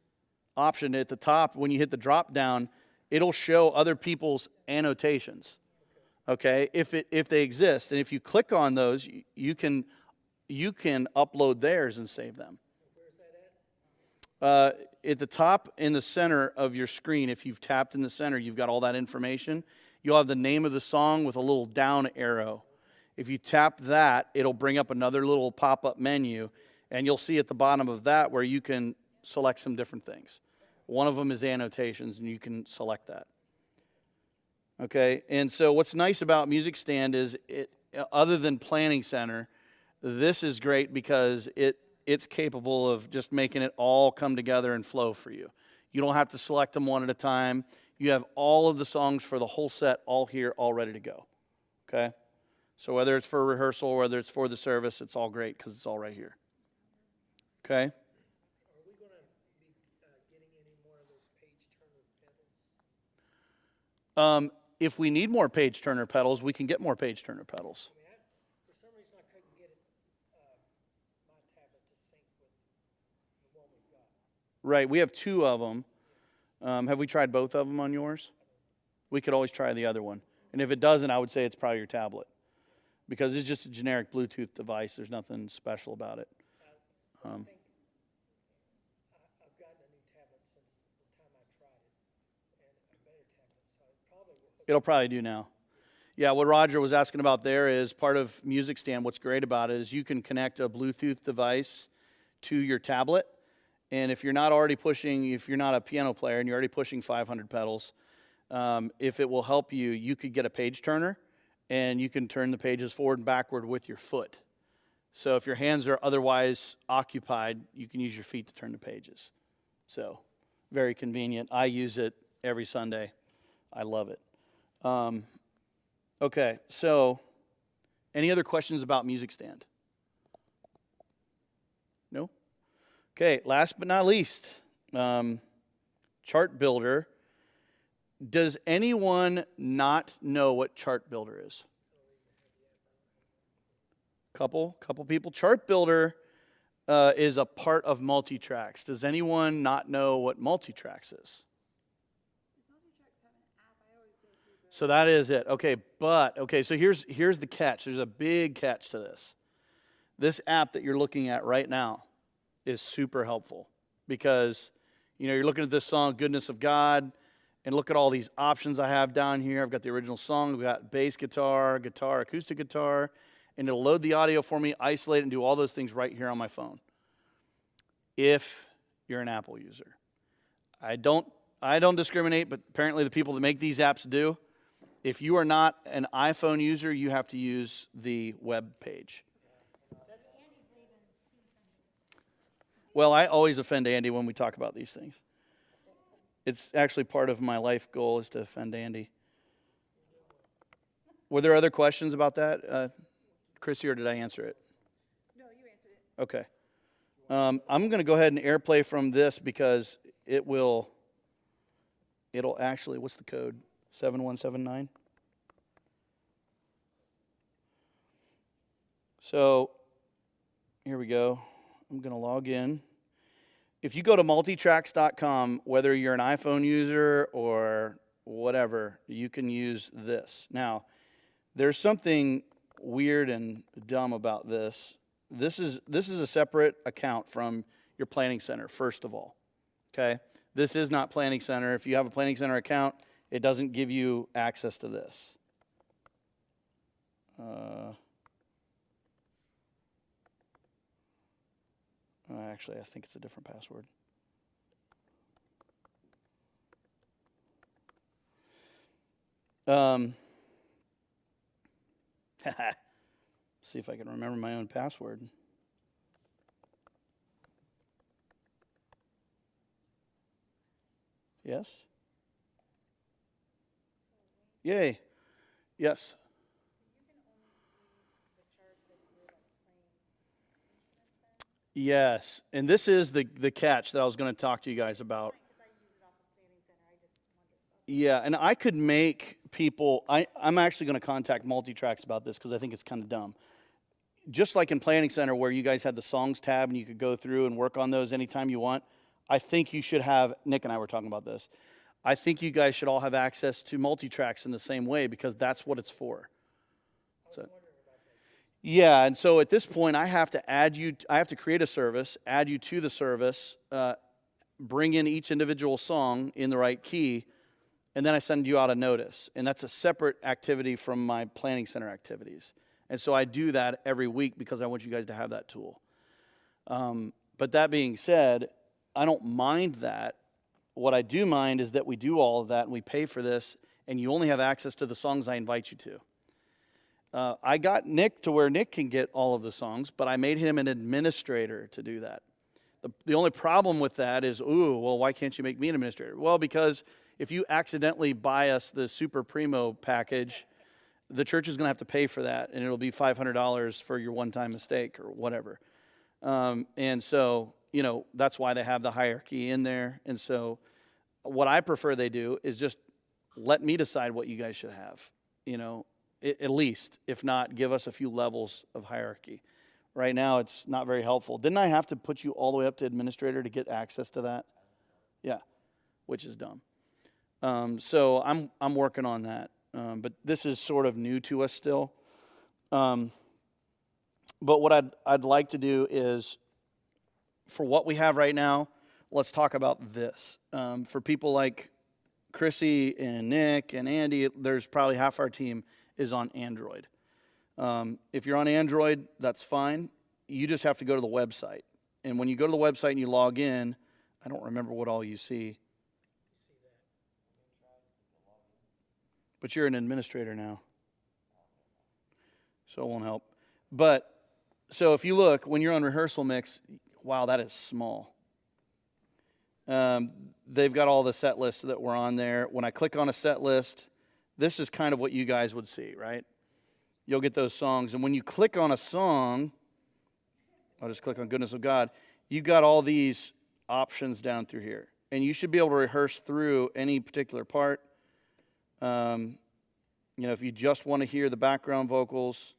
option at the top. When you hit the drop down, it'll show other people's annotations. Okay, if they exist, and if you click on those, you can upload theirs and save them. Where's that at? At the top in the center of your screen, if you've tapped in the center, you've got all that information. You'll have the name of the song with a little down arrow. If you tap that, it'll bring up another little pop-up menu, and you'll see at the bottom of that where you can select some different things. One of them is annotations, and you can select that. Okay, and so what's nice about Music Stand is, other than Planning Center, this is great because it's capable of just making it all come together and flow for you. You don't have to select them one at a time. You have all of the songs for the whole set all here, all ready to go. Okay, so whether it's for rehearsal or whether it's for the service, it's all great because it's all right here. Okay. Are we going to be getting any more of those page-turner pedals? If we need more page-turner pedals, we can get more page-turner pedals. I mean, for some reason I couldn't get it, my tablet to sync with the one we've got. Right, we have two of them. Have we tried both of them on yours? We could always try the other one. And if it doesn't, I would say it's probably your tablet. Because it's just a generic Bluetooth device. There's nothing special about it. I think I've gotten a new tablet since the time I tried it, and a better tablet, so it probably will hook. It'll probably do now. Yeah, what Roger was asking about there is part of Music Stand. What's great about it is you can connect a Bluetooth device to your tablet. And if you're not a piano player and you're already pushing 500 pedals, if it will help you, you could get a page turner and you can turn the pages forward and backward with your foot. So if your hands are otherwise occupied, you can use your feet to turn the pages. So very convenient. I use it every Sunday. I love it. Okay, so any other questions about Music Stand? No? Okay, last but not least, Chart Builder. Does anyone not know what Chart Builder is? Couple people. Chart Builder is a part of Multitracks. Does anyone not know what Multitracks is? So that is it. Okay, so here's the catch. There's a big catch to this. This app that you're looking at right now is super helpful because, you're looking at this song, Goodness of God, and look at all these options I have down here. I've got the original song, we've got bass guitar, acoustic guitar, and it'll load the audio for me, isolate it, and do all those things right here on my phone. If you're an Apple user. I don't discriminate, but apparently the people that make these apps do. If you are not an iPhone user, you have to use the web page. Well, I always offend Andy when we talk about these things. It's actually part of my life goal is to offend Andy. Were there other questions about that, Chrissy, or did I answer it? No, you answered it. Okay. I'm going to go ahead and airplay from this because it'll actually, what's the code? 7179. So here we go. I'm going to log in. If you go to multitracks.com, whether you're an iPhone user or whatever, you can use this. Now, there's something weird and dumb about this. This is a separate account from your Planning Center, first of all. Okay? This is not Planning Center. If you have a Planning Center account, it doesn't give you access to this. Actually, I think it's a different password. See if I can remember my own password. Yes? Yay. Yes. Yes, and this is the catch that I was going to talk to you guys about. Yeah, and I could make people, I'm actually going to contact Multitracks about this because I think it's kind of dumb. Just like in Planning Center where you guys had the songs tab and you could go through and work on those anytime you want, I think you should have, Nick and I were talking about this, I think you guys should all have access to Multitracks in the same way because that's what it's for. So, yeah, and so at this point, I have to add you, I have to create a service, add you to the service, bring in each individual song in the right key, and then I send you out a notice. And that's a separate activity from my Planning Center activities. And so I do that every week because I want you guys to have that tool. But that being said, I don't mind that. What I do mind is that we do all of that and we pay for this, and you only have access to the songs I invite you to. I got Nick to where Nick can get all of the songs, but I made him an administrator to do that. The only problem with that is, well, why can't you make me an administrator? Well, because if you accidentally buy us the Super Primo package, the church is going to have to pay for that, and it'll be $500 for your one-time mistake or whatever. And so, you know, that's why they have the hierarchy in there. And so what I prefer they do is just let me decide what you guys should have, you know, at least, if not, give us a few levels of hierarchy. Right now, it's not very helpful. Didn't I have to put you all the way up to administrator to get access to that? Yeah, which is dumb. So I'm working on that. But this is sort of new to us still. But what I'd like to do is, for what we have right now, let's talk about this. For people like Chrissy and Nick and Andy, there's probably half our team is on Android. If you're on Android, that's fine. You just have to go to the website. And when you go to the website and you log in, I don't remember what all you see. But you're an administrator now. So it won't help. But, so if you look, when you're on Rehearsal Mix, wow, that is small. They've got all the set lists that were on there. When I click on a set list, this is kind of what you guys would see, right? You'll get those songs. And when you click on a song, I'll just click on Goodness of God, you got all these options down through here. And you should be able to rehearse through any particular part. You know, if you just want to hear the background vocals,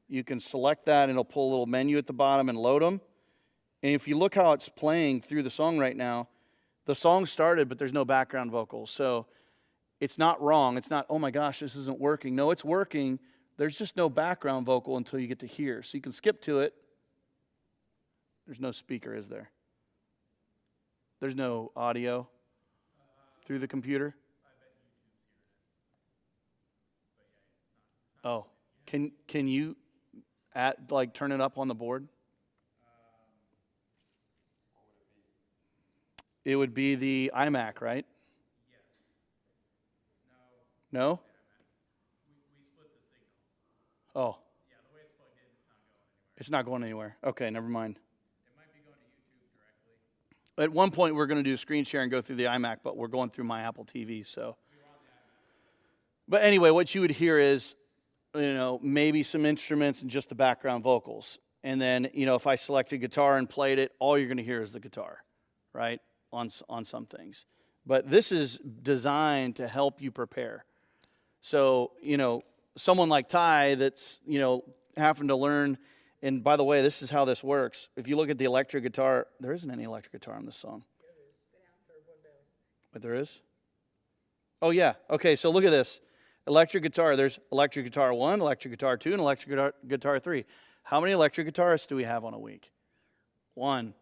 you can select that and it'll pull a little menu at the bottom and load them. And if you look how it's playing through the song right now, the song started, but there's no background vocals. So it's not wrong. It's not, oh my gosh, this isn't working. No, it's working. There's just no background vocal until you get to here. So you can skip to it. There's no speaker, is there? There's no audio through the computer? Oh, can you turn it up on the board? It would be the iMac, right? Yes. No? We split the signal. Oh. Yeah, the way it's plugged in, it's not going anywhere. It's not going anywhere. Okay, never mind. It might be going to YouTube directly. At one point, we're going to do screen share and go through the iMac, but we're going through my Apple TV, so. But anyway, what you would hear is, you know, maybe some instruments and just the background vocals. And then, you know, if I selected guitar and played it, all you're going to hear is the guitar, right, on some things. But this is designed to help you prepare. So, someone like Ty that's, having to learn, and by the way, this is how this works. If you look at the electric guitar, there isn't any electric guitar on this song. But there is? Oh, yeah. Okay, so look at this. Electric guitar, there's electric guitar 1, electric guitar 2, and electric guitar 3. How many electric guitarists do we have on a week? 1.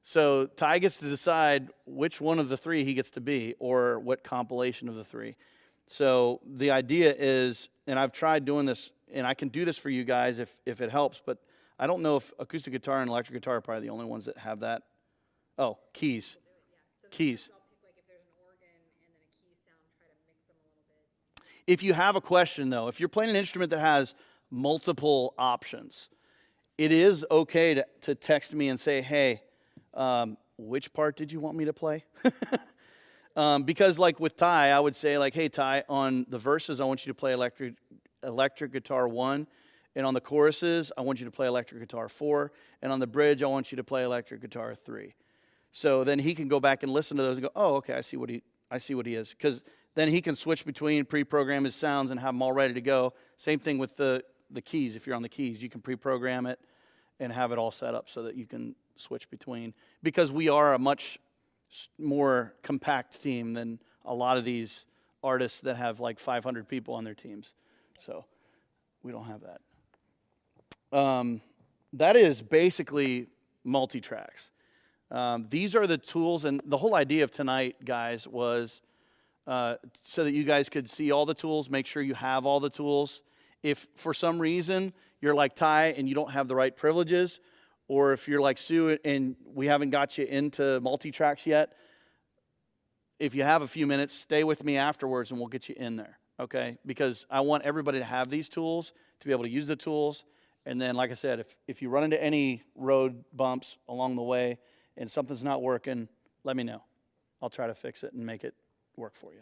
So Ty gets to decide which one of the 3 he gets to be, or what compilation of the 3. So the idea is, and I've tried doing this, and I can do this for you guys if it helps, but I don't know if acoustic guitar and electric guitar are probably the only ones that have that. Oh, keys. Keys. If you have a question, though, if you're playing an instrument that has multiple options, it is okay to text me and say, hey, which part did you want me to play? Because like with Ty, I would say like, hey, Ty, on the verses, I want you to play electric guitar 1. And on the choruses, I want you to play electric guitar 4. And on the bridge, I want you to play electric guitar 3. So then he can go back and listen to those and go, oh, okay, I see what he is. Because then he can switch between, pre-program his sounds and have them all ready to go. Same thing with the keys. If you're on the keys, you can pre-program it and have it all set up so that you can switch between. Because we are a much more compact team than a lot of these artists that have like 500 people on their teams. So we don't have that. That is basically multi-tracks. These are the tools, and the whole idea of tonight, guys, was so that you guys could see all the tools, make sure you have all the tools. If for some reason you're like Ty and you don't have the right privileges, or if you're like Sue and we haven't got you into multi-tracks yet, if you have a few minutes, stay with me afterwards and we'll get you in there, okay? Because I want everybody to have these tools, to be able to use the tools. And then, like I said, if you run into any road bumps along the way and something's not working, let me know. I'll try to fix it and make it work for you.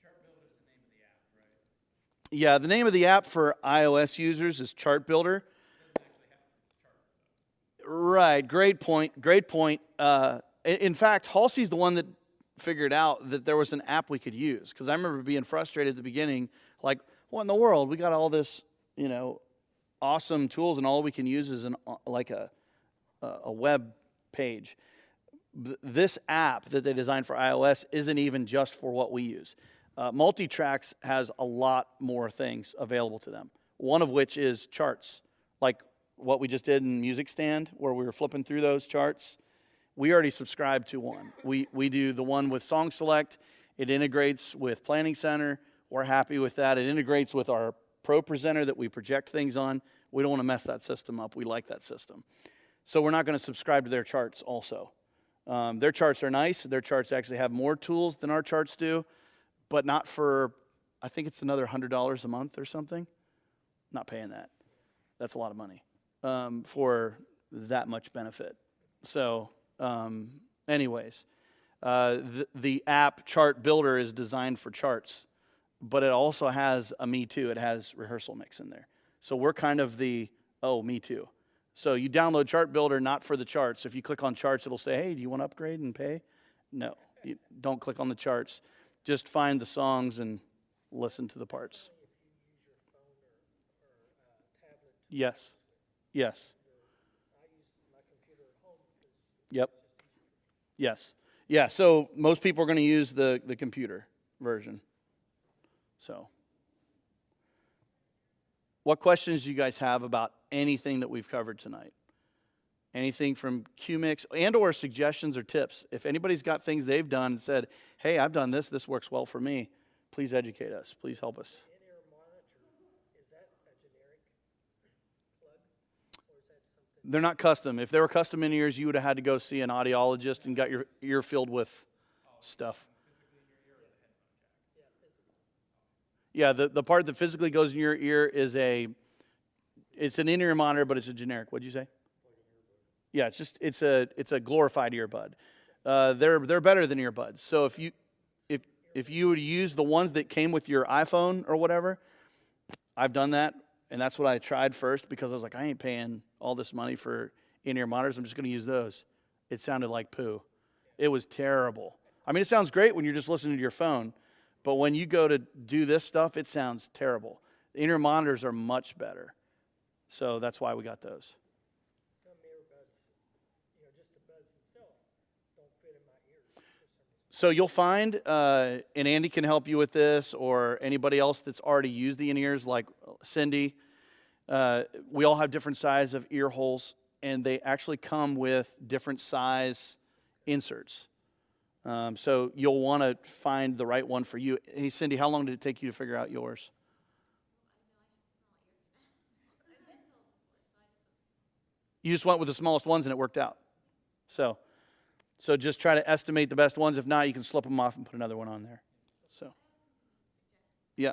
Chart Builder is the name of the app, right? Yeah, the name of the app for iOS users is Chart Builder. Right, great point, great point. In fact, Halsey's the one that figured out that there was an app we could use. Because I remember being frustrated at the beginning, like, what in the world? We got all this, awesome tools, and all we can use is a web page. This app that they designed for iOS isn't even just for what we use. Multitracks has a lot more things available to them, one of which is charts, like what we just did in Music Stand, where we were flipping through those charts. We already subscribe to one. We do the one with Song Select. It integrates with Planning Center. We're happy with that. It integrates with our Pro Presenter that we project things on. We don't want to mess that system up. We like that system. So we're not going to subscribe to their charts also. Their charts are nice. Their charts actually have more tools than our charts do, but not for, I think it's another $100 a month or something. Not paying that. That's a lot of money for that much benefit. So anyways, the app Chart Builder is designed for charts, but it also has a Me Too. It has Rehearsal Mix in there. So we're kind of the, oh, Me Too. So you download Chart Builder not for the charts. If you click on charts, it'll say, hey, do you want to upgrade and pay? No, you don't click on the charts. Just find the songs and listen to the parts. Yes. Yes. Yep. Yes. Yeah, so most people are going to use the computer version. So, what questions do you guys have about anything that we've covered tonight? Anything from QMix and or suggestions or tips. If anybody's got things they've done and said, hey, I've done this, this works well for me, please educate us. Please help us. In-ear monitor, is that a generic plug? Or is that something? They're not custom. If they were custom in-ears, you would have had to go see an audiologist and got your ear filled with stuff. Yeah, the part that physically goes in your ear is it's an in-ear monitor, but it's a generic. What'd you say? Yeah, it's a glorified earbud. They're better than earbuds. So if you would use the ones that came with your iPhone or whatever, I've done that, and that's what I tried first because I was like, I ain't paying all this money for in-ear monitors. I'm just going to use those. It sounded like poo. It was terrible. I mean, it sounds great when you're just listening to your phone, but when you go to do this stuff, it sounds terrible. The in-ear monitors are much better. So that's why we got those. Some earbuds, just the buds themselves don't fit in my ears for some reason. So you'll find, and Andy can help you with this, or anybody else that's already used the in-ears, like Cindy. We all have different size of ear holes, and they actually come with different size inserts. So you'll want to find the right one for you. Hey, Cindy, how long did it take you to figure out yours? You just went with the smallest ones and it worked out. So just try to estimate the best ones. If not, you can slip them off and put another one on there. So, yeah.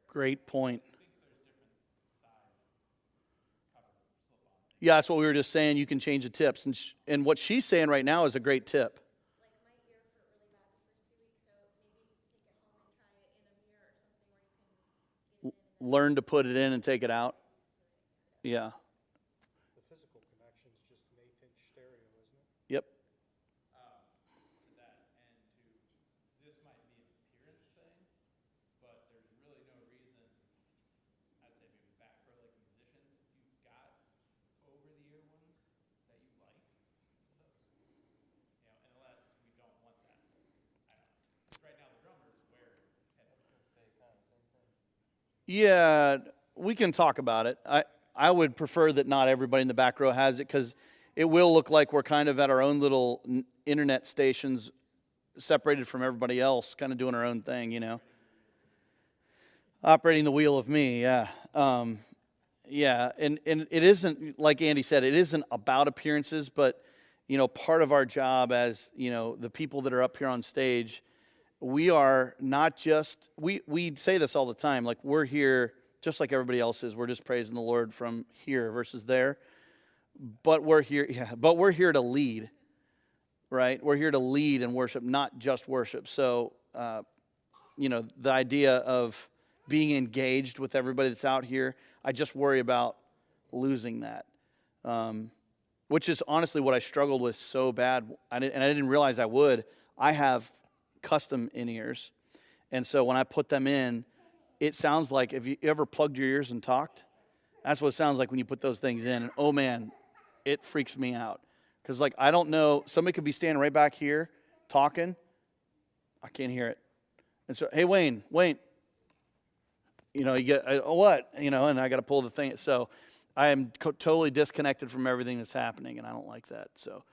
Great point. Yeah, that's what we were just saying. You can change the tips. And what she's saying right now is a great tip. Learn to put it in and take it out. Yeah. The physical connection is just an 8-inch stereo, isn't it? Yep. This might be an appearance thing, but there's really no reason, I'd say maybe back for like musicians, if you've got over-the-ear ones that you like, those. Unless we don't want that. I don't know. Right now the drummers wear headphones. Yeah, we can talk about it. I would prefer that not everybody in the back row has it, because it will look like we're kind of at our own little internet stations, separated from everybody else, kind of doing our own thing, Operating the wheel of me, yeah. Yeah, and it isn't, like Andy said, it isn't about appearances, but, part of our job as, the people that are up here on stage, we are not just, we say this all the time, like we're here just like everybody else is. We're just praising the Lord from here versus there. But we're here to lead, right? We're here to lead and worship, not just worship. So, the idea of being engaged with everybody that's out here, I just worry about losing that, which is honestly what I struggled with so bad. I didn't realize I would. I have custom in-ears, and so when I put them in, it sounds like, if you ever plugged your ears and talked, that's what it sounds like when you put those things in. And oh man, it freaks me out, because I don't know, somebody could be standing right back here talking, I can't hear it, and so, hey Wayne, you get what, and I got to pull the thing. So I am totally disconnected from everything that's happening, and I don't like that. So.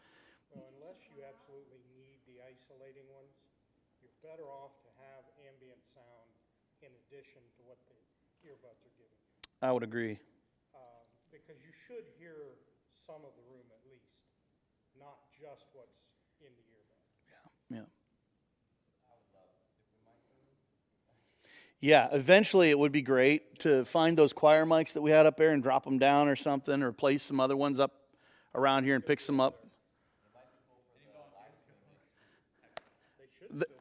Unless you absolutely need the isolating ones, you're better off to have ambient sound in addition to what the earbuds are giving you. I would agree. Because you should hear some of the room at least, not just what's in the earbud. Yeah. Yeah, eventually it would be great to find those choir mics that we had up there and drop them down or something, or place some other ones up around here and pick some up.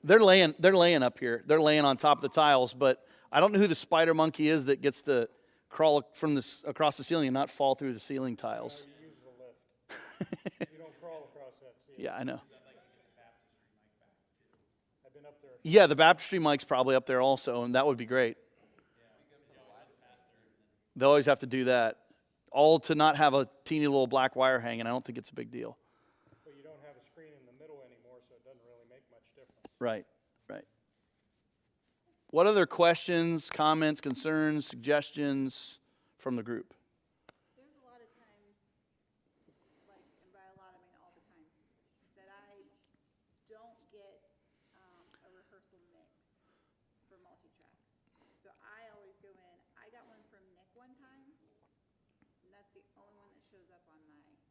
They're laying up here. They're laying on top of the tiles, but I don't know who the spider monkey is that gets to crawl from across the ceiling and not fall through the ceiling tiles. You use the lift. You don't crawl across that ceiling. Yeah, I know. I've been up there. Yeah, the baptistry mic's probably up there also, and that would be great. They'll always have to do that. All to not have a teeny little black wire hanging. I don't think it's a big deal. Well, you don't have a screen in the middle anymore, so it doesn't really make much difference. Right. What other questions, comments, concerns, suggestions from the group? There's a lot of times, and by a lot I mean all the time, that I don't get a rehearsal mix for multi-tracks. So I always go in, I got one from Nick one time, and that's the only one that shows up on my list.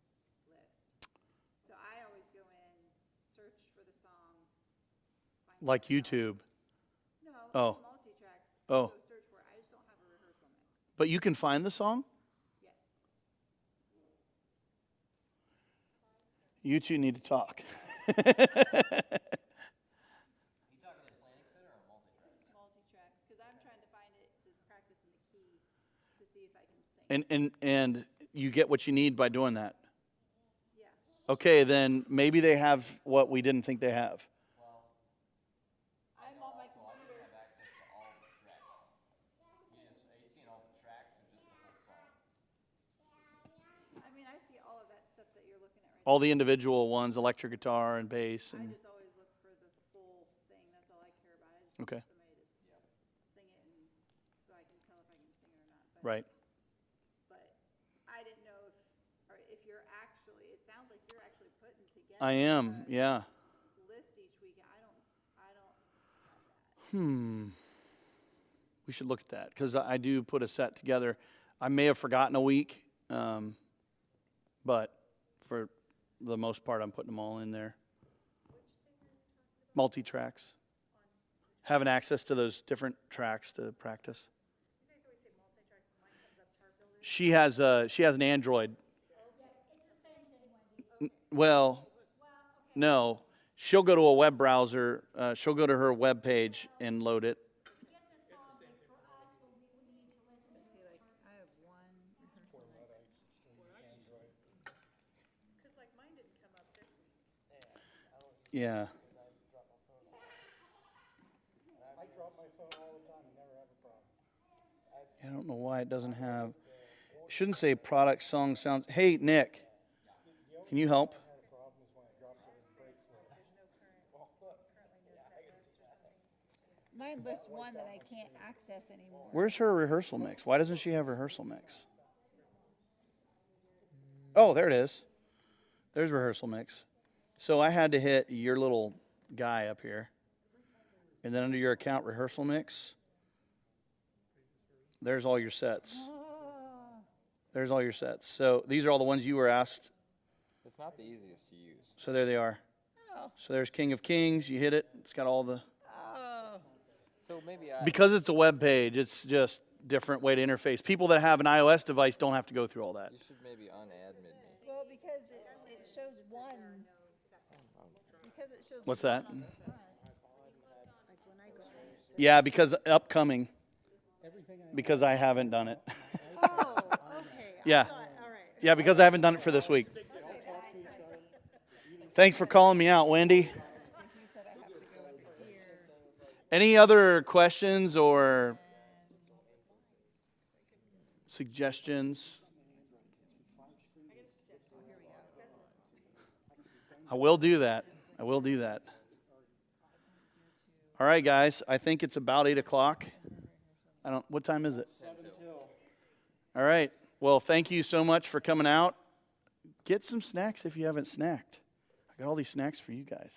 So I always go in, search for the song. Like YouTube. No, multi-tracks. Oh. Go search for it. I just don't have a rehearsal mix. But you can find the song? Yes. You two need to talk. Multi-tracks, because I'm trying to find it to practice in the key to see if I can sing. And you get what you need by doing that. Yeah. Okay, then maybe they have what we didn't think they have. I'm on my computer. I mean, I see all of that stuff that you're looking at right All the individual ones, electric guitar and bass. now. I And just always look for the full thing. That's all I care about. I just Okay. want somebody to sing it, and so I can tell if I can sing it or not. But, right. But I didn't know if you're actually. It sounds like you're actually putting together. I am, yeah. List each week. I don't have that. We should look at that because I do put a set together. I may have forgotten a week, but for the most part, I'm putting them all in there. Multi-tracks. Having access to those different tracks to practice. She has an Android. Well, no. She'll go to a web browser. She'll go to her web page and load it. See, like I have one rehearsal mix. Because like mine didn't come up this week. Yeah. I drop my phone all the time and never have a problem. I don't know why it doesn't have. It shouldn't say product song sounds. Hey, Nick, can you help? Mine lists one that I can't access anymore. Where's her rehearsal mix? Why doesn't she have rehearsal mix? Oh, there it is. There's rehearsal mix. So I had to hit your little guy up here. And then under your account rehearsal mix, there's all your sets. There's all your sets. So these are all the ones you were asked. It's not the easiest to use. So there they are. Oh. So there's King of Kings. You hit it. It's got all the. Oh. So maybe Because it's a web page, it's just different way to interface. People that have an iOS device don't have to go through all that. you should maybe unadmin me. Well, because it shows one. Because it shows What's one that? on the front. Like when I go. Yeah, because upcoming. Because I haven't done it. Oh, okay. Yeah. All right. Yeah, because I haven't done it for this week. Thanks for calling me out, Wendy. He said I have to go in here. Any other questions or suggestions? I will do that. I will do that. All right, guys. I think it's about 8 o'clock. What time is it? 7 till. All right. Well, thank you so much for coming out. Get some snacks if you haven't snacked. I got all these snacks for you guys.